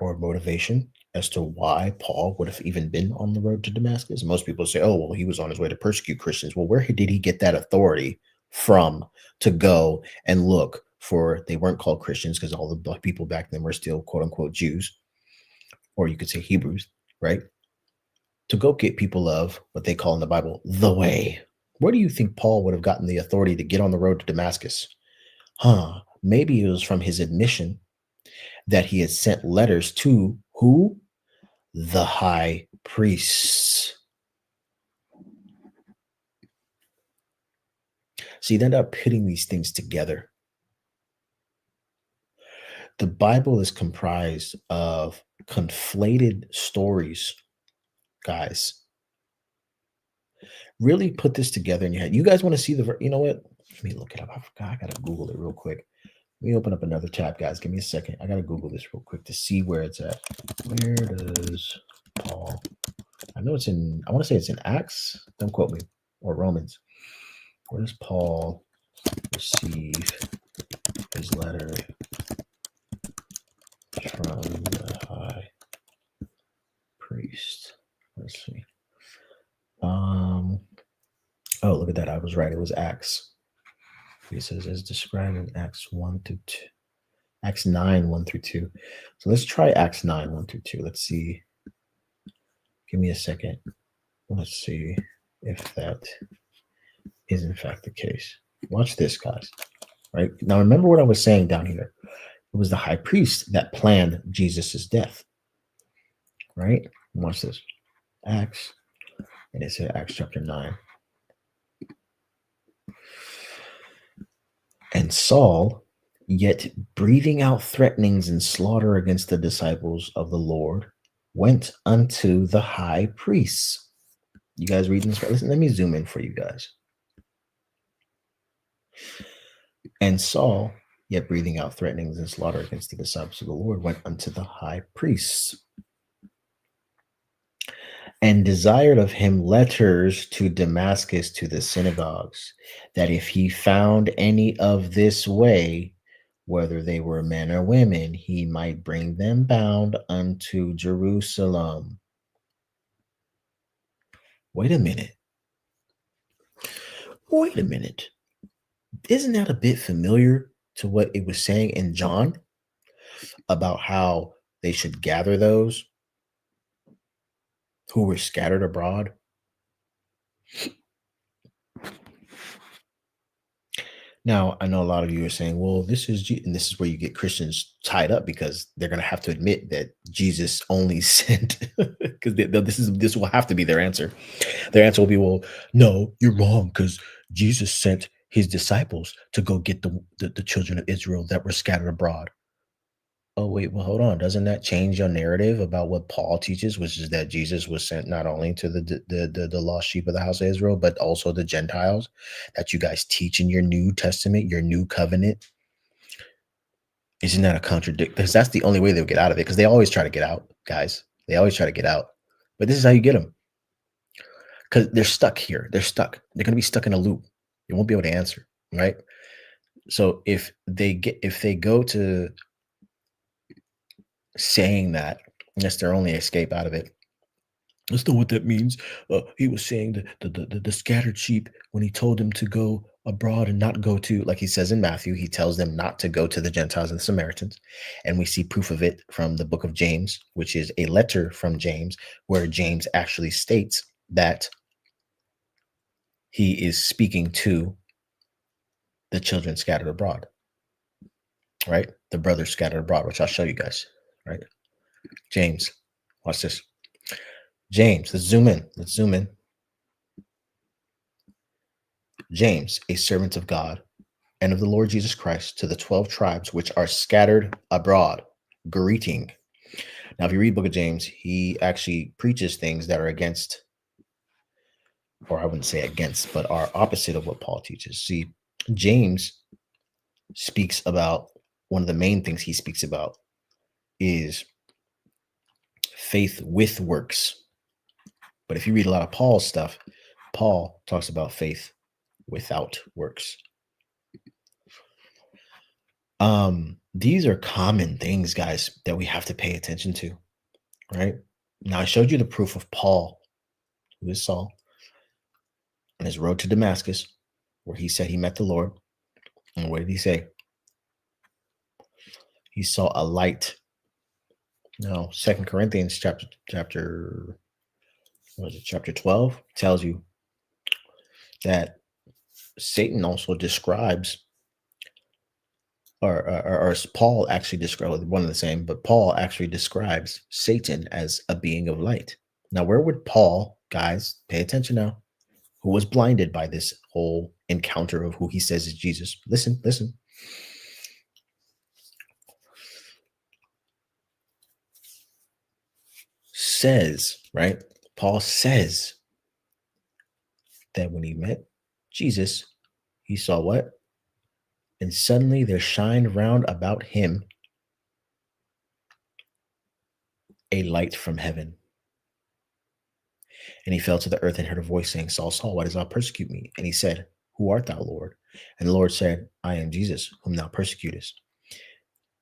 or motivation as to why Paul would have even been on the road to Damascus. Most people say, oh, well, he was on his way to persecute Christians. Well, where did he get that authority from to go and look for, they weren't called Christians because all the black people back then were still quote unquote Jews, or you could say Hebrews, right? To go get people of what they call in the Bible, the way. Where do you think Paul would have gotten the authority to get on the road to Damascus? Maybe it was from his admission that he had sent letters to who? The high priests. So you end up putting these things together. The Bible is comprised of conflated stories, guys. Really put this together in your head. You guys want to see the, you know what? Let me look it up. I forgot. I got to Google it real quick. Let me open up another tab, guys. Give me a second. I got to Google this real quick to see where it's at. Where does Paul, I know it's in, I want to say it's in Acts. Don't quote me. Or Romans. Where does Paul receive his letter from the high priest? Let's see. Oh, look at that. I was right. It was Acts. He says, as described in Acts 1 through 2. Acts 9, 1 through 2. So let's try Acts 9, 1 through 2. Let's see. Give me a second. Let's see if that is in fact the case. Watch this, guys. Right? Now, remember what I was saying down here. It was the high priest that planned Jesus's death. Right? Watch this. Acts. And it's in Acts chapter 9. And Saul, yet breathing out threatenings and slaughter against the disciples of the Lord, went unto the high priests. You guys reading this? Listen, let me zoom in for you guys. And Saul, yet breathing out threatenings and slaughter against the disciples of the Lord, went unto the high priests and desired of him letters to Damascus to the synagogues, that if he found any of this way, whether they were men or women, he might bring them bound unto Jerusalem. Wait a minute. Wait a minute. Isn't that a bit familiar to what it was saying in John about how they should gather those who were scattered abroad? Now, I know a lot of you are saying, well, this is, and this is where you get Christians tied up because they're going to have to admit that Jesus only sent, because this will have to be their answer. Their answer will be, well, no, you're wrong, because Jesus sent his disciples to go get the children of Israel that were scattered abroad. Oh, wait, well, hold on. Doesn't that change your narrative about what Paul teaches, which is that Jesus was sent not only to the lost sheep of the house of Israel, but also the Gentiles that you guys teach in your New Testament, your new covenant? Isn't that a contradiction? Because that's the only way they'll get out of it, because they always try to get out, guys. They always try to get out. But this is how you get them. Because they're stuck here. They're stuck. They're going to be stuck in a loop. They won't be able to answer, right? So if they go to saying that, that's their only escape out of it. That's not what that means. He was saying the scattered sheep when he told them to go abroad and not go to, like he says in Matthew, he tells them not to go to the Gentiles and the Samaritans. And we see proof of it from the book of James, which is a letter from James, where James actually states that he is speaking to the children scattered abroad, right? The brothers scattered abroad, which I'll show you guys, right? James, watch this. James, let's zoom in. Let's zoom in. James, a servant of God and of the Lord Jesus Christ, to the 12 tribes which are scattered abroad, greeting. Now, if you read book of James, he actually preaches things that are against, or I wouldn't say against, but are opposite of what Paul teaches. See, James speaks about, one of the main things he speaks about is faith with works. But if you read a lot of Paul's stuff, Paul talks about faith without works. These are common things, guys, that we have to pay attention to, right? Now I showed you the proof of Paul, who is Saul, on his road to Damascus, where he said he met the Lord. And what did he say? He saw a light. Now, Second Corinthians chapter what is it, chapter 12 tells you that Satan also describes, or Paul actually describes one of the same, but Paul actually describes Satan as a being of light. Now, where would Paul, guys, pay attention now, who was blinded by this whole encounter of who he says is Jesus? Listen. Says, right? Paul says that when he met Jesus, he saw what? And suddenly there shined round about him a light from heaven. And he fell to the earth and heard a voice saying, Saul, Saul, why dost thou persecute me? And he said, Who art thou, Lord? And the Lord said, I am Jesus, whom thou persecutest.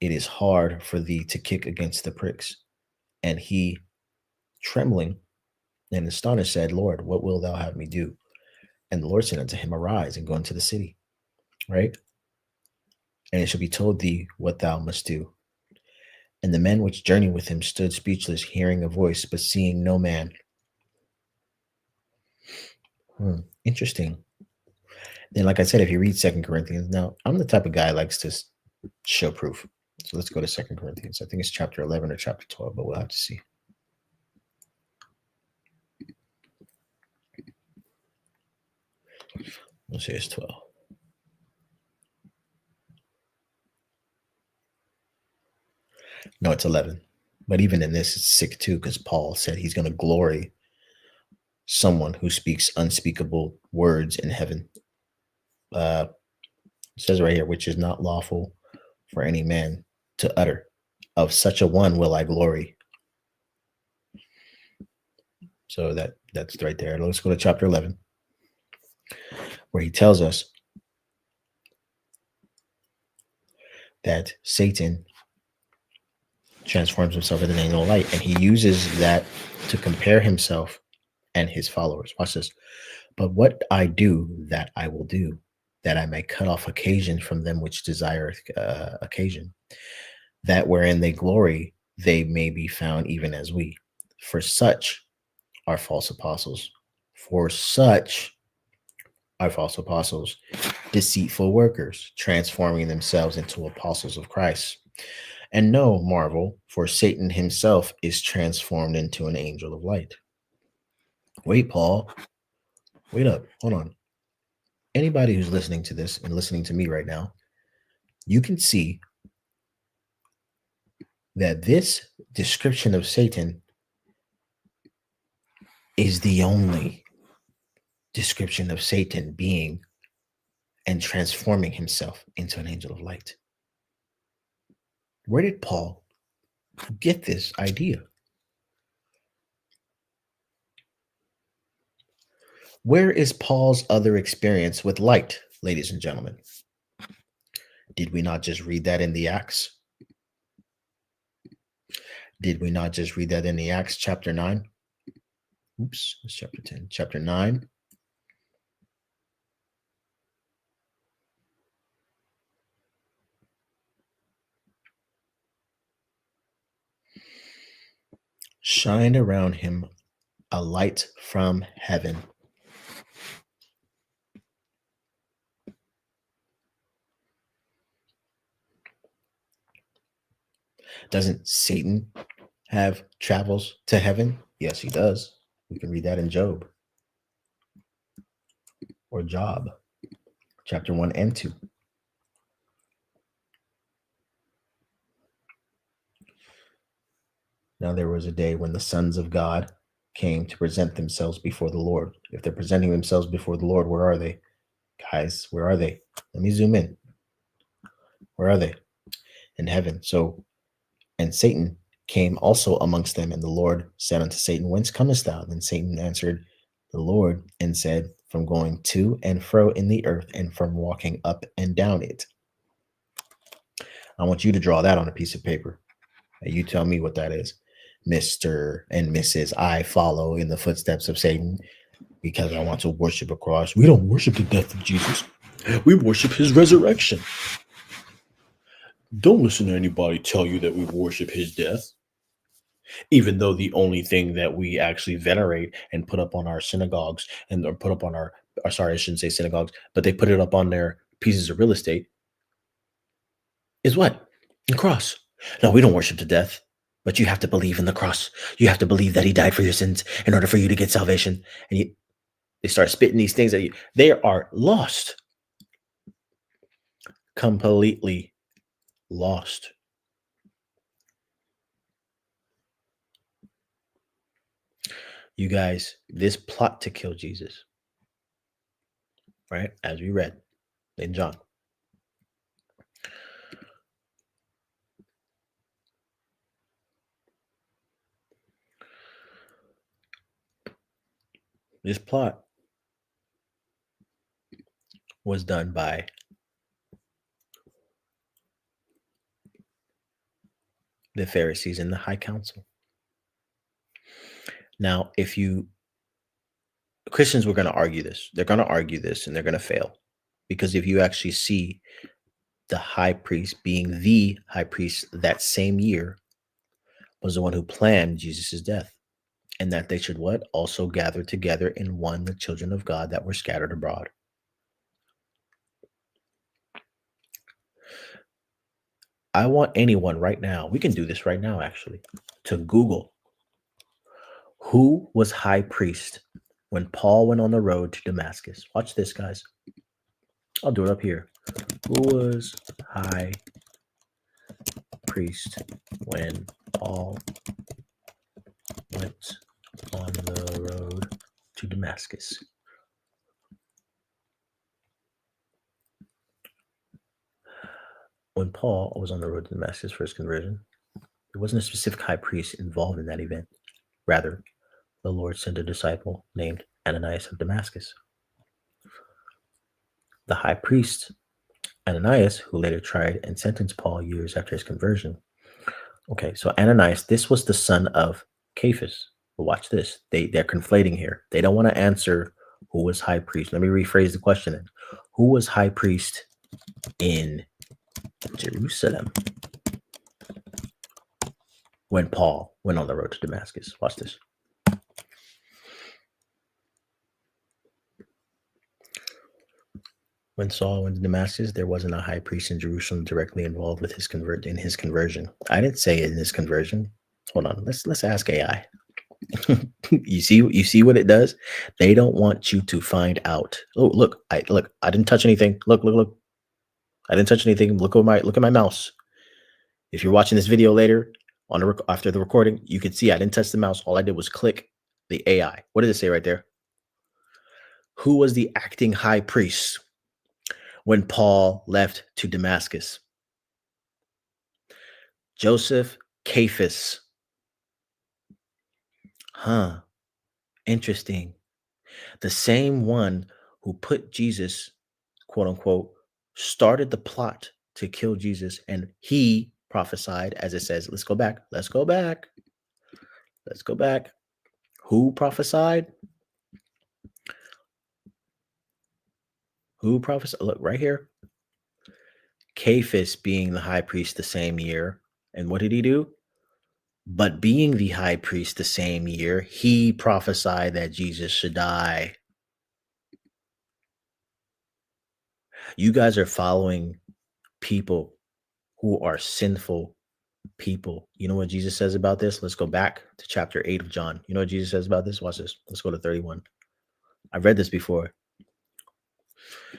It is hard for thee to kick against the pricks. And he, trembling and astonished, said, Lord, what wilt thou have me do? And the Lord said unto him, Arise and go into the city, right? And it shall be told thee what thou must do. And the men which journeyed with him stood speechless, hearing a voice, but seeing no man. Interesting. Then, like I said, if you read Second Corinthians, now I'm the type of guy who likes to show proof. So let's go to Second Corinthians. I think it's chapter 11 or chapter 12, but we'll have to see. Let's say it's 12. No, it's 11. But even in this, it's sick too, because Paul said he's going to glory someone who speaks unspeakable words in heaven. It says right here, which is not lawful for any man to utter. Of such a one will I glory. So that's right there. Let's go to chapter 11, where he tells us that Satan transforms himself into an angel of light, and he uses that to compare himself and his followers. Watch this. But what I do, that I will do, that I may cut off occasion from them which desire occasion, that wherein they glory, they may be found even as we. For such are false apostles. For such are false apostles, deceitful workers, transforming themselves into apostles of Christ. And no marvel, for Satan himself is transformed into an angel of light. Wait, Paul. Wait up. Hold on. Anybody who's listening to this and listening to me right now, you can see that this description of Satan is the only description of Satan being and transforming himself into an angel of light. Where did Paul get this idea? Where is Paul's other experience with light, ladies and gentlemen? Did we not just read that in the Acts? Did we not just read that in the Acts chapter 9? Oops, it's chapter 10. Chapter 9. Shined around him a light from heaven. Doesn't Satan have travels to heaven? Yes, he does. We can read that in Job or Job, chapter 1 and 2. Now there was a day when the sons of God came to present themselves before the Lord. If they're presenting themselves before the Lord, where are they? Guys, where are they? Let me zoom in. Where are they? In heaven. So, and Satan came also amongst them, and the Lord said unto Satan, Whence comest thou? Then Satan answered the Lord and said, From going to and fro in the earth, and from walking up and down it. I want you to draw that on a piece of paper. And you tell me what that is. Mr. and Mrs. I follow in the footsteps of Satan because I want to worship a cross. We don't worship the death of Jesus. We worship his resurrection. Don't listen to anybody tell you that we worship his death. Even though the only thing that we actually venerate and put up on our synagogues and or put up on our sorry, I shouldn't say synagogues, but they put it up on their pieces of real estate is what? The cross. No, we don't worship the death, but you have to believe in the cross. You have to believe that he died for your sins in order for you to get salvation. And they start spitting these things at you. They are lost. Completely lost. You guys, this plot to kill Jesus, right? As we read in John. This plot was done by the Pharisees and the high council. Now, Christians were going to argue this. They're going to argue this and they're going to fail. Because if you actually see the high priest being the high priest that same year was the one who planned Jesus' death. And that they should what? Also gather together in one the children of God that were scattered abroad. I want anyone right now, we can do this right now actually, to Google who was high priest when Paul went on the road to Damascus. Watch this, guys. I'll do it up here. Who was high priest when Paul went on the road to Damascus? When Paul was on the road to Damascus for his conversion, there wasn't a specific high priest involved in that event. Rather, the Lord sent a disciple named Ananias of Damascus. The high priest, Ananias, who later tried and sentenced Paul years after his conversion. Okay, so Ananias, this was the son of Cephas. But watch this. They're conflating here. They don't want to answer who was high priest. Let me rephrase the question then. Who was high priest in Jerusalem when Paul went on the road to Damascus? Watch this. When Saul went to Damascus, there wasn't a high priest in Jerusalem directly involved with his conversion. I didn't say in his conversion. Hold on. Let's ask AI. You see what it does? They don't want you to find out. Oh, look, I didn't touch anything. Look. I didn't touch anything. Look at my mouse. If you're watching this video later after the recording, you can see I didn't touch the mouse. All I did was click the AI. What did it say right there? Who was the acting high priest when Paul left to Damascus? Joseph Cephas. Huh. Interesting. The same one who put Jesus, quote unquote, started the plot to kill Jesus, and he prophesied, as it says. Let's go back. Who prophesied? Who prophesied? Look right here. Cephas being the high priest the same year. And what did he do? But being the high priest the same year, he prophesied that Jesus should die. You guys are following people who are sinful people. You know what Jesus says about this? Let's go back to chapter 8 of John. You know what Jesus says about this? Watch this. Let's go to 31. I've read this before.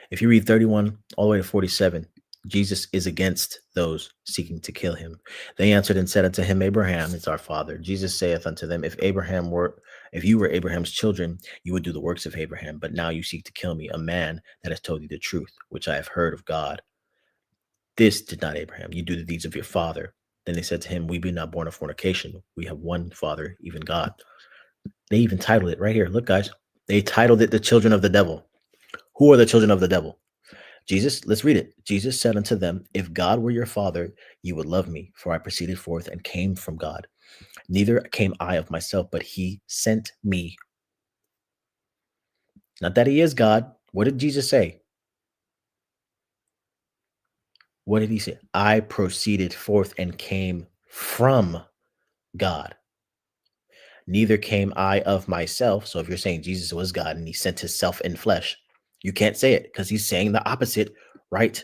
If you read 31 all the way to 47, Jesus is against those seeking to kill him. They answered and said unto him, Abraham is our father. Jesus saith unto them, if you were Abraham's children, you would do the works of Abraham. But now you seek to kill me, a man that has told you the truth, which I have heard of God. This did not Abraham. You do the deeds of your father. Then they said to him, we be not born of fornication. We have one Father, even God. They even titled it right here. Look, guys. They titled it the children of the devil. Who are the children of the devil? Jesus, let's read it. Jesus said unto them, if God were your father, you would love me, for I proceeded forth and came from God. Neither came I of myself, but he sent me. Not that he is God. What did Jesus say? What did he say? I proceeded forth and came from God. Neither came I of myself. So if you're saying Jesus was God and he sent his self in flesh, you can't say it because he's saying the opposite right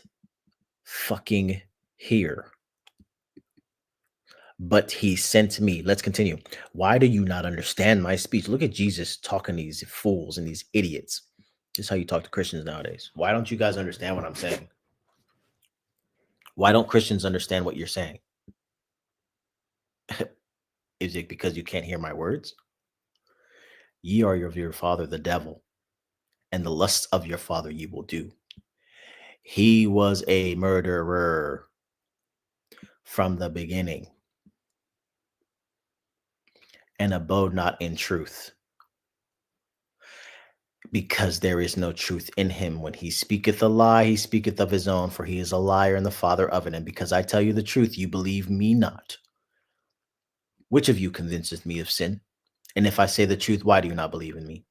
fucking here. But he sent me. Let's continue. Why do you not understand my speech? Look at Jesus talking to these fools and these idiots. This is how you talk to Christians nowadays. Why don't you guys understand what I'm saying? Why don't Christians understand what you're saying? Is it because you can't hear my words? Ye are of your father, the devil, and the lusts of your father ye will do. He was a murderer from the beginning and abode not in truth, because there is no truth in him. When he speaketh a lie, he speaketh of his own, for he is a liar and the father of it. And because I tell you the truth, you believe me not. Which of you convinceth me of sin? And if I say the truth, why do you not believe in me?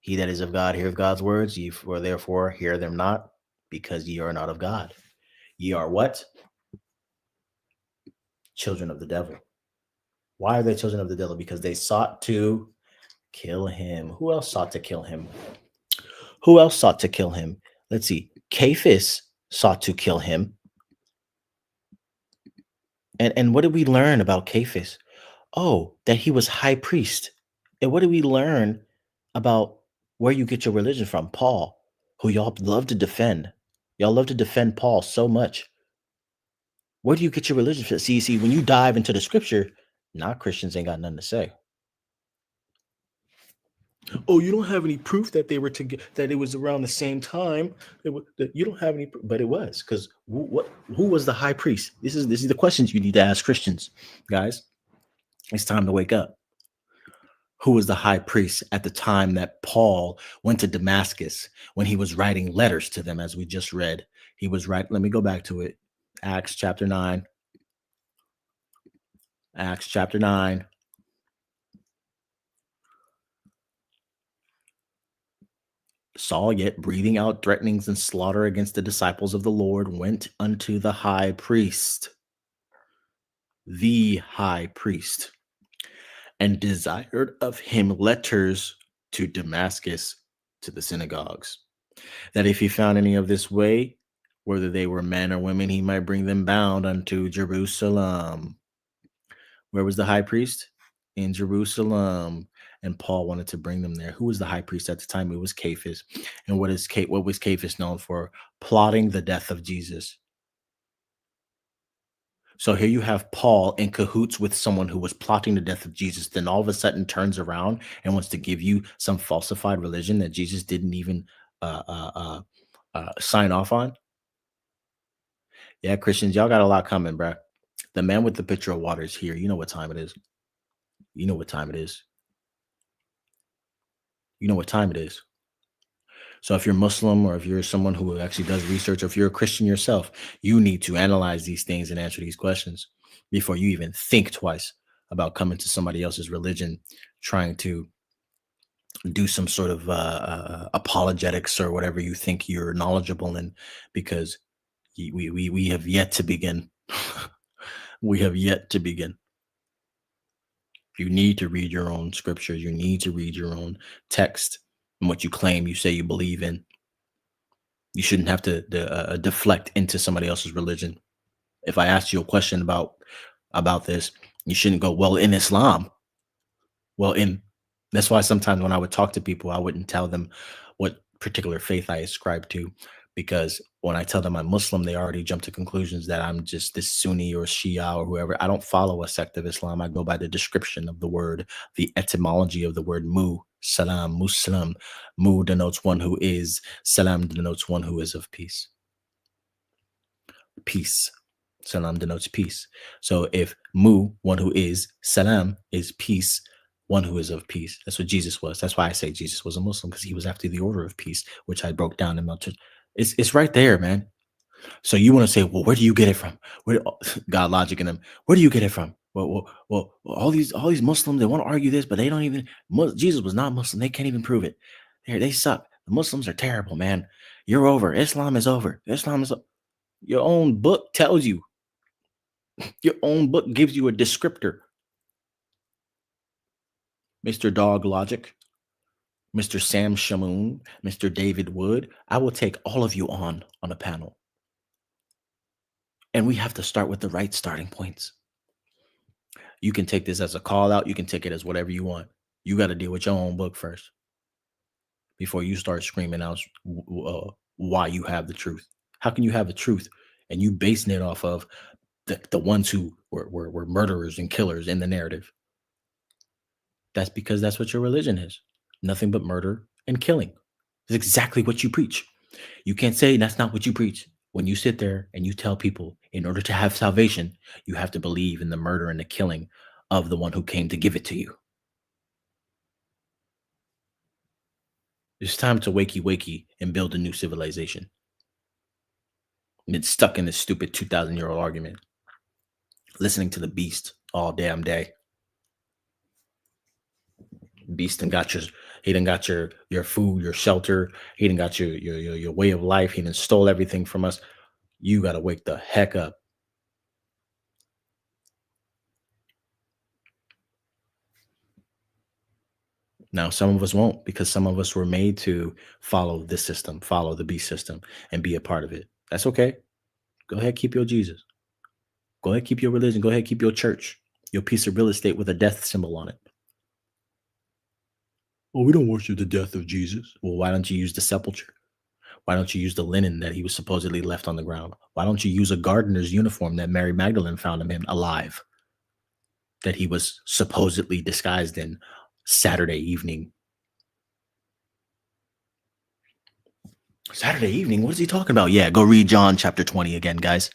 He that is of God heareth God's words, ye for therefore hear them not, because ye are not of God. Ye are what? Children of the devil. Why are they children of the devil? Because they sought to kill him. Who else sought to kill him? Who else sought to kill him? Let's see. Cephas sought to kill him. And what did we learn about Cephas? Oh, that he was high priest. And what did we learn about where you get your religion from? Paul, who y'all love to defend. Y'all love to defend Paul so much. Where do you get your religion from? See, when you dive into the scripture, now Christians ain't got nothing to say. Oh, you don't have any proof that they were that it was around the same time. You don't have any, but it was because who was the high priest? This is the questions you need to ask Christians, guys. It's time to wake up. Who was the high priest at the time that Paul went to Damascus when he was writing letters to them, as we just read? He was right. Let me go back to it. Acts chapter 9. Acts chapter 9. Saul, yet breathing out threatenings and slaughter against the disciples of the Lord, went unto the high priest, and desired of him letters to Damascus, to the synagogues, that if he found any of this way, whether they were men or women, he might bring them bound unto Jerusalem. Where was the high priest? In Jerusalem. And Paul wanted to bring them there. Who was the high priest at the time? It was Cephas. And what was Cephas known for? Plotting the death of Jesus. So here you have Paul in cahoots with someone who was plotting the death of Jesus, then all of a sudden turns around and wants to give you some falsified religion that Jesus didn't even sign off on. Yeah, Christians, y'all got a lot coming, bruh. The man with the pitcher of water is here. You know what time it is. You know what time it is. You know what time it is. So if you're Muslim or if you're someone who actually does research, or if you're a Christian yourself, you need to analyze these things and answer these questions before you even think twice about coming to somebody else's religion, trying to do some sort of apologetics or whatever you think you're knowledgeable in, because we have yet to begin. We have yet to begin. You need to read your own scriptures. You need to read your own text and what you claim you say you believe in. You shouldn't have to deflect into somebody else's religion. If I asked you a question about this, you shouldn't go, well, in Islam. Well, that's why sometimes when I would talk to people, I wouldn't tell them what particular faith I ascribe to, because when I tell them I'm Muslim, they already jump to conclusions that I'm just this Sunni or Shia or whoever. I don't follow a sect of Islam. I go by the description of the word, the etymology of the word mu, salam, Muslim. Mu denotes one who is, salam denotes one who is of peace. Peace. Salam denotes peace. So if mu, one who is, salam is peace, one who is of peace. That's what Jesus was. That's why I say Jesus was a Muslim, because he was after the order of peace, which I broke down in my church. It's right there, man. So you want to say, well, where do you get it from? Where God logic in them? Where do you get it from? All these Muslims, they want to argue this, but they don't even. Jesus was not Muslim. They can't even prove it. They suck. The Muslims are terrible, man. You're over. Islam is over. Your own book tells you. Your own book gives you a descriptor. Mr. Dog Logic, Mr. Sam Shamoon, Mr. David Wood. I will take all of you on a panel. And we have to start with the right starting points. You can take this as a call out. You can take it as whatever you want. You got to deal with your own book first before you start screaming out why you have the truth. How can you have the truth and you basing it off of the ones who were murderers and killers in the narrative? That's because that's what your religion is. Nothing but murder and killing. It's exactly what you preach. You can't say that's not what you preach. When you sit there and you tell people in order to have salvation, you have to believe in the murder and the killing of the one who came to give it to you. It's time to wakey and build a new civilization. And it's stuck in this stupid 2,000-year-old argument. Listening to the beast all damn day. Beast done got your food, your shelter. He done got your way of life. He done stole everything from us. You got to wake the heck up. Now, some of us won't, because some of us were made to follow this system, follow the beast system, and be a part of it. That's okay. Go ahead, keep your Jesus. Go ahead, keep your religion. Go ahead, keep your church, your piece of real estate with a death symbol on it. Well, we don't worship the death of Jesus. Well, why don't you use the sepulcher? Why don't you use the linen that he was supposedly left on the ground? Why don't you use a gardener's uniform that Mary Magdalene found him in alive, that he was supposedly disguised in Saturday evening? Saturday evening? What is he talking about? Yeah, go read John chapter 20 again, guys.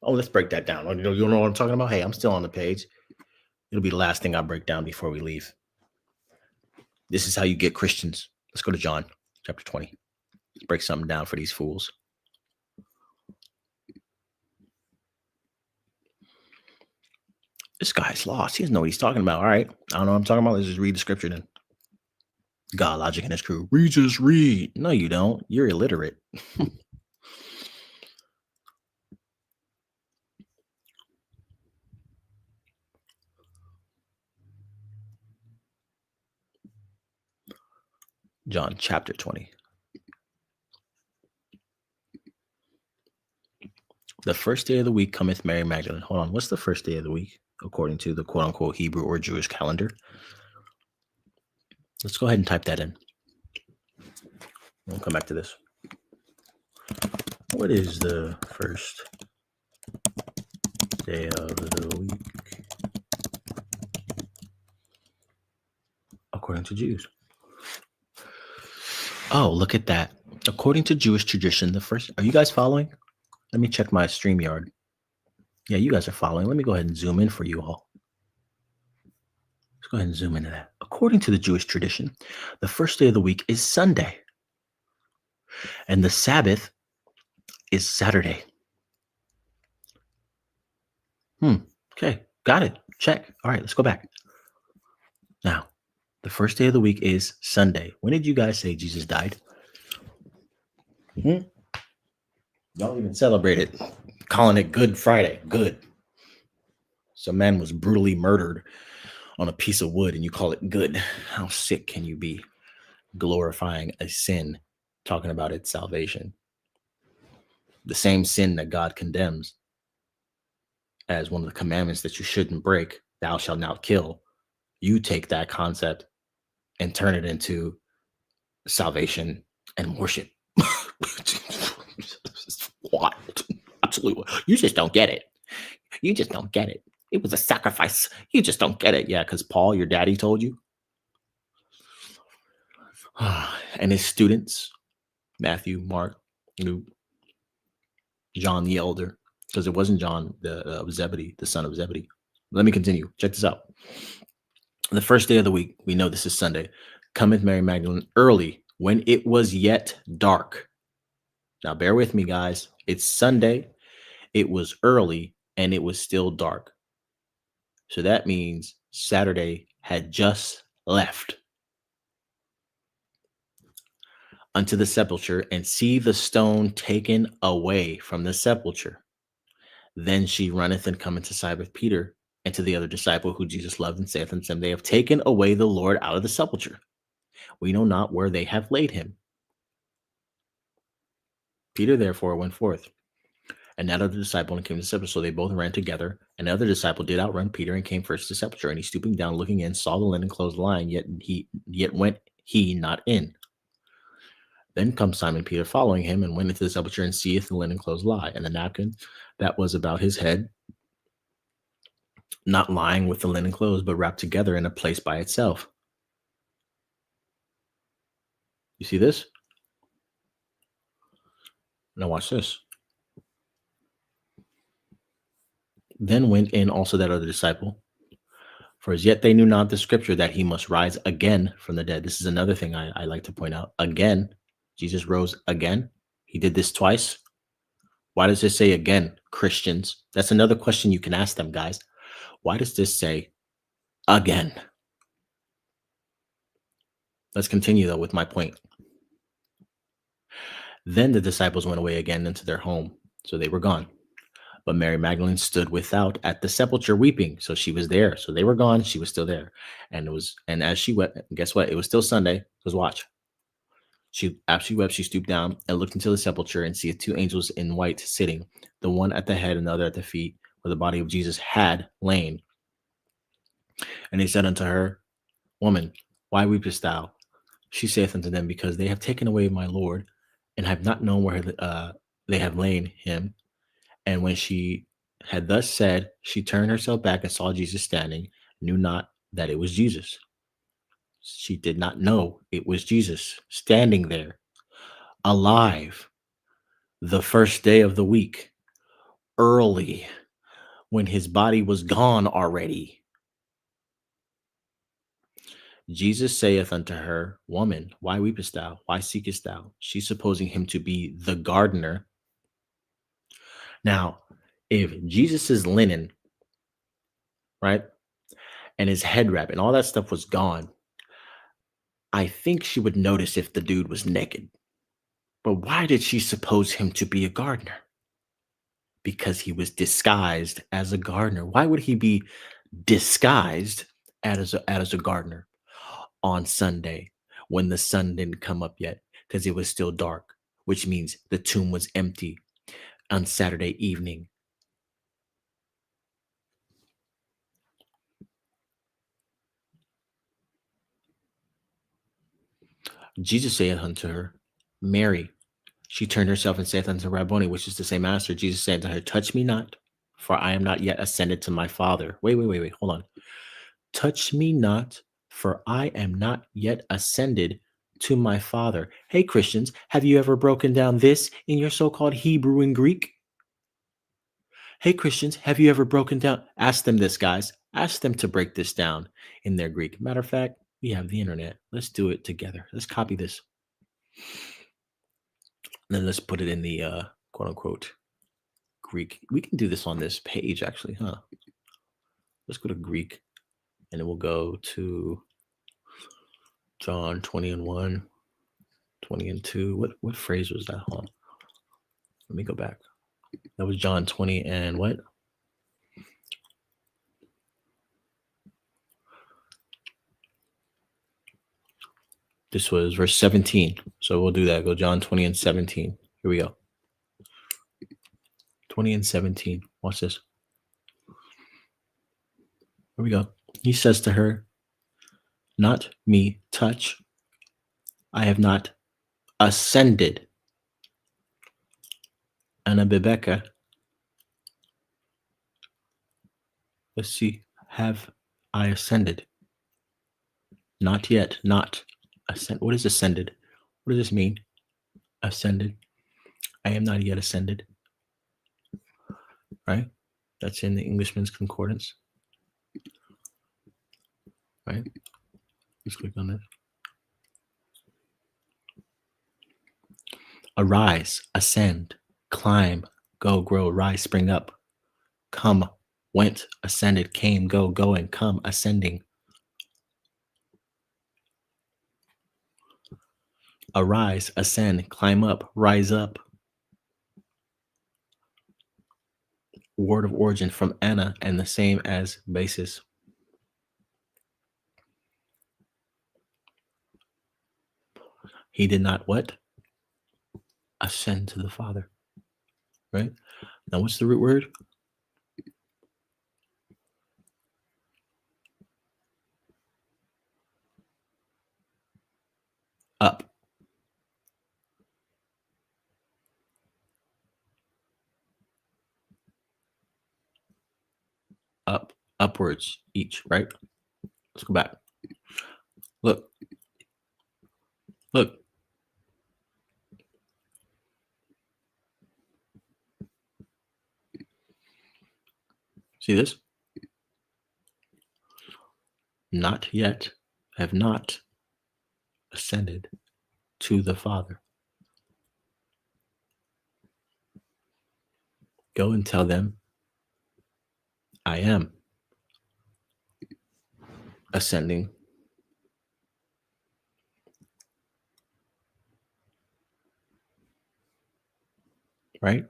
Oh, let's break that down. You know what I'm talking about? Hey, I'm still on the page. It'll be the last thing I break down before we leave. This is how you get Christians. Let's go to John chapter 20. Let's break something down for these fools. This guy's lost. He doesn't know what he's talking about. All right. I don't know what I'm talking about. Let's just read the scripture then. God, Logic, and his crew. Just read. No, you don't. You're illiterate. John chapter 20. The first day of the week cometh Mary Magdalene. Hold on. What's the first day of the week according to the quote unquote Hebrew or Jewish calendar? Let's go ahead and type that in. We'll come back to this. What is the first day of the week according to Jews? Oh, look at that. According to Jewish tradition, the first... Are you guys following? Let me check my StreamYard. Yeah, you guys are following. Let me go ahead and zoom in for you all. Let's go ahead and zoom into that. According to the Jewish tradition, the first day of the week is Sunday. And the Sabbath is Saturday. Okay, got it. Check. All right, let's go back. Now, the first day of the week is Sunday. When did you guys say Jesus died? Y'all even celebrate it, calling it Good Friday. Good. Some man was brutally murdered on a piece of wood and you call it good. How sick can you be? Glorifying a sin, talking about its salvation. The same sin that God condemns as one of the commandments that you shouldn't break, thou shalt not kill. You take that concept and turn it into salvation and worship. What? Absolutely. You just don't get it. You just don't get it. It was a sacrifice. You just don't get it. Yeah, because Paul, your daddy, told you. And his students, Matthew, Mark, Luke, John the elder, because it wasn't John the Zebedee, the son of Zebedee. Let me continue. Check this out. The first day of the week, we know this is Sunday, cometh Mary Magdalene early when it was yet dark. Now, bear with me, guys. It's Sunday. It was early and it was still dark. So that means Saturday had just left unto the sepulchre, and see the stone taken away from the sepulchre. Then she runneth and cometh aside with Peter and to the other disciple who Jesus loved, and saith unto them, They have taken away the Lord out of the sepulchre. We know not where they have laid him. Peter therefore went forth, and that other disciple, and came to the sepulchre. So they both ran together. And the other disciple did outrun Peter, and came first to the sepulchre. And he, stooping down, looking in, saw the linen clothes lying, yet went he not in. Then comes Simon Peter following him, and went into the sepulchre, and seeth the linen clothes lie, and the napkin that was about his head, not lying with the linen clothes, but wrapped together in a place by itself. You see this? Now watch this. Then went in also that other disciple, for as yet they knew not the scripture that he must rise again from the dead. This is another thing I like to point out. Again, Jesus rose again. He did this twice. Why does this say again, Christians? That's another question you can ask them, guys. Why does this say again? Let's continue, though, with my point. Then the disciples went away again into their home, so they were gone. But Mary Magdalene stood without at the sepulchre weeping. So she was there. So they were gone. She was still there. And as she wept, guess what? It was still Sunday. Because watch. After she wept, she stooped down and looked into the sepulchre, and seeth two angels in white sitting, the one at the head and the other at the feet, where the body of Jesus had lain. And they said unto her, Woman, why weepest thou? She saith unto them, Because they have taken away my Lord, and have not known where they have lain him. And when she had thus said, she turned herself back and saw Jesus standing, knew not that it was Jesus. She did not know it was Jesus standing there, alive, the first day of the week, early, when his body was gone already. Jesus saith unto her, Woman, why weepest thou? Why seekest thou? She supposing him to be the gardener. Now, if Jesus's linen, right, and his head wrap and all that stuff was gone, I think she would notice if the dude was naked. But why did she suppose him to be a gardener? Because he was disguised as a gardener. Why would he be disguised as a gardener on Sunday when the sun didn't come up yet? Because it was still dark, which means the tomb was empty on Saturday evening. Jesus saith unto her, Mary. She turned herself and saith unto Rabboni, which is to say, Master. Jesus said unto her, Touch me not, for I am not yet ascended to my Father. Wait, hold on. Touch me not, for I am not yet ascended to my Father. Hey, Christians, have you ever broken down this in your so-called Hebrew and Greek? Hey, Christians, have you ever broken down? Ask them this, guys. Ask them to break this down in their Greek. Matter of fact, we have the internet. Let's do it together. Let's copy this. Then let's put it in the quote unquote Greek. We can do this on this page, actually, huh? Let's go to Greek, and then we'll go to John 20 and 1, 20 and 2. What phrase was that? Hold on. Let me go back. That was John 20 and what? This was verse 17. So we'll do that. Go John 20 and 17. Here we go. 20 and 17. Watch this. Here we go. He says to her, Not me touch. I have not ascended. Anabibeka. Let's see. Have I ascended? Not yet. Not ascend. What is ascended? What does this mean? Ascended. I am not yet ascended. Right? That's in the Englishman's Concordance. Right? Let's click on that. Arise, ascend, climb, go, grow, rise, spring up, come, went, ascended, came, go, going, come, ascending, arise, ascend, climb up, rise up. Word of origin from Anna and the same as basis. He did not what? Ascend to the Father. Right? Now what's the root word? Up. Up. Upwards each, right? Let's go back. Look. Look. See this? Not yet, have not ascended to the Father. Go and tell them, I am ascending. Right?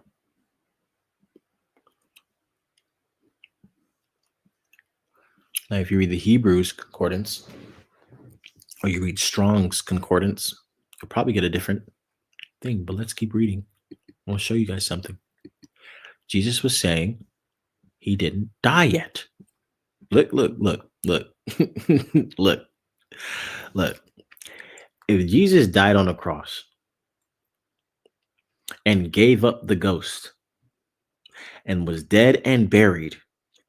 Now, if you read the Hebrews concordance or you read Strong's concordance, you'll probably get a different thing. But let's keep reading. I want to show you guys something. Jesus was saying he didn't die yet. Look, look, look, look, look, look. If Jesus died on a cross and gave up the ghost and was dead and buried,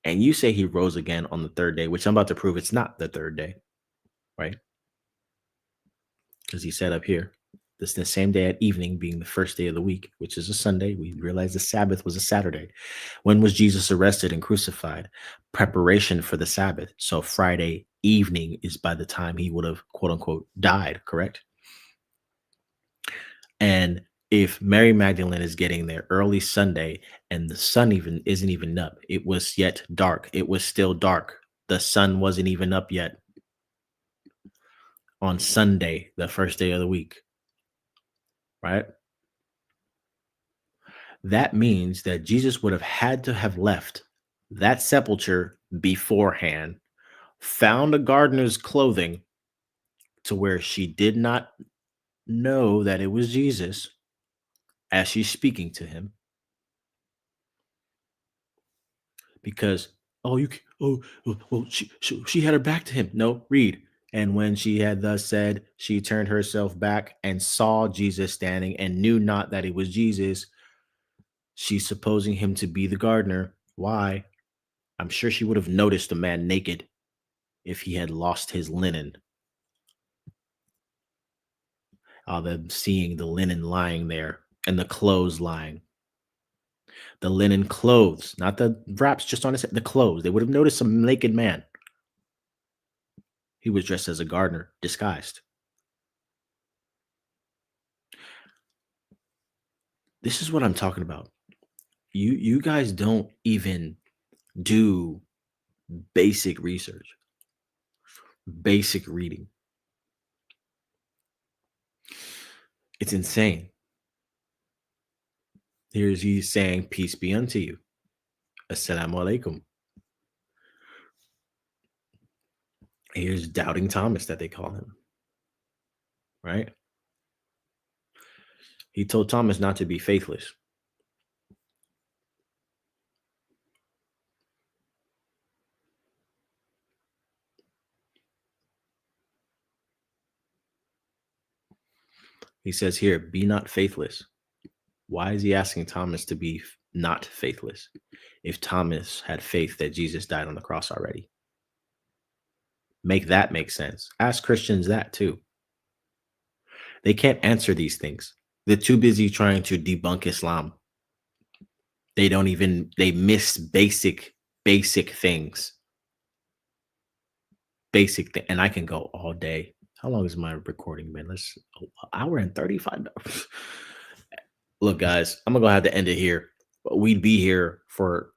and you say he rose again on the third day, which I'm about to prove it's not the third day, right? Because he said up here, this the same day at evening being the first day of the week, which is a Sunday. We realized the Sabbath was a Saturday. When was Jesus arrested and crucified? Preparation for the Sabbath. So Friday evening is by the time he would have, quote unquote, died, correct? And if Mary Magdalene is getting there early Sunday and the sun isn't even up, it was yet dark. It was still dark. The sun wasn't even up yet on Sunday, the first day of the week, right? That means that Jesus would have had to have left that sepulcher beforehand, found a gardener's clothing to where she did not know that it was Jesus as she's speaking to him. Because, she had her back to him. No, read. And when she had thus said, she turned herself back and saw Jesus standing and knew not that it was Jesus. She's supposing him to be the gardener. Why? I'm sure she would have noticed a man naked if he had lost his linen. Them seeing the linen lying there and the clothes lying. The linen clothes, not the wraps just on his head, the clothes. They would have noticed some naked man. He was dressed as a gardener, disguised. This is what I'm talking about. You guys don't even do basic research, basic reading. It's insane. Here's he saying, peace be unto you. Assalamu alaikum. Here's doubting Thomas that they call him. Right? He told Thomas not to be faithless. He says here, be not faithless. Why is he asking Thomas to be not faithless if Thomas had faith that Jesus died on the cross already? Make that make sense. Ask Christians that too. They can't answer these things. They're too busy trying to debunk Islam. They miss basic things. And I can go all day. How long is my recording been? Let's hour and 35 minutes. Look, guys, I'm gonna have to end it here. We'd be here for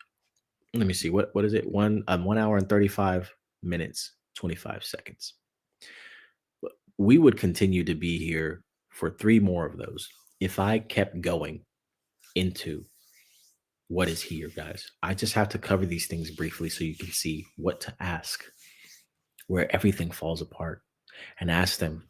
Let me see. What is it? 1 hour and 35 minutes, 25 seconds. We would continue to be here for 3 more of those if I kept going into what is here, guys. I just have to cover these things briefly so you can see what to ask where everything falls apart, and ask them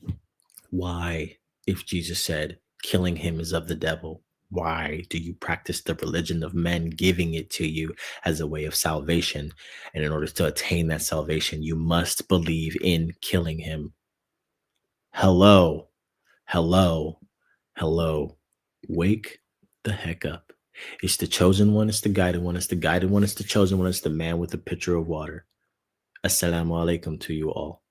why, if Jesus said killing him is of the devil, why do you practice the religion of men giving it to you as a way of salvation? And in order to attain that salvation, you must believe in killing him. Hello, hello, hello. Wake the heck up. It's the chosen one, it's the guided one, it's the guided one, it's the chosen one, it's the man with the pitcher of water. Assalamu alaikum to you all.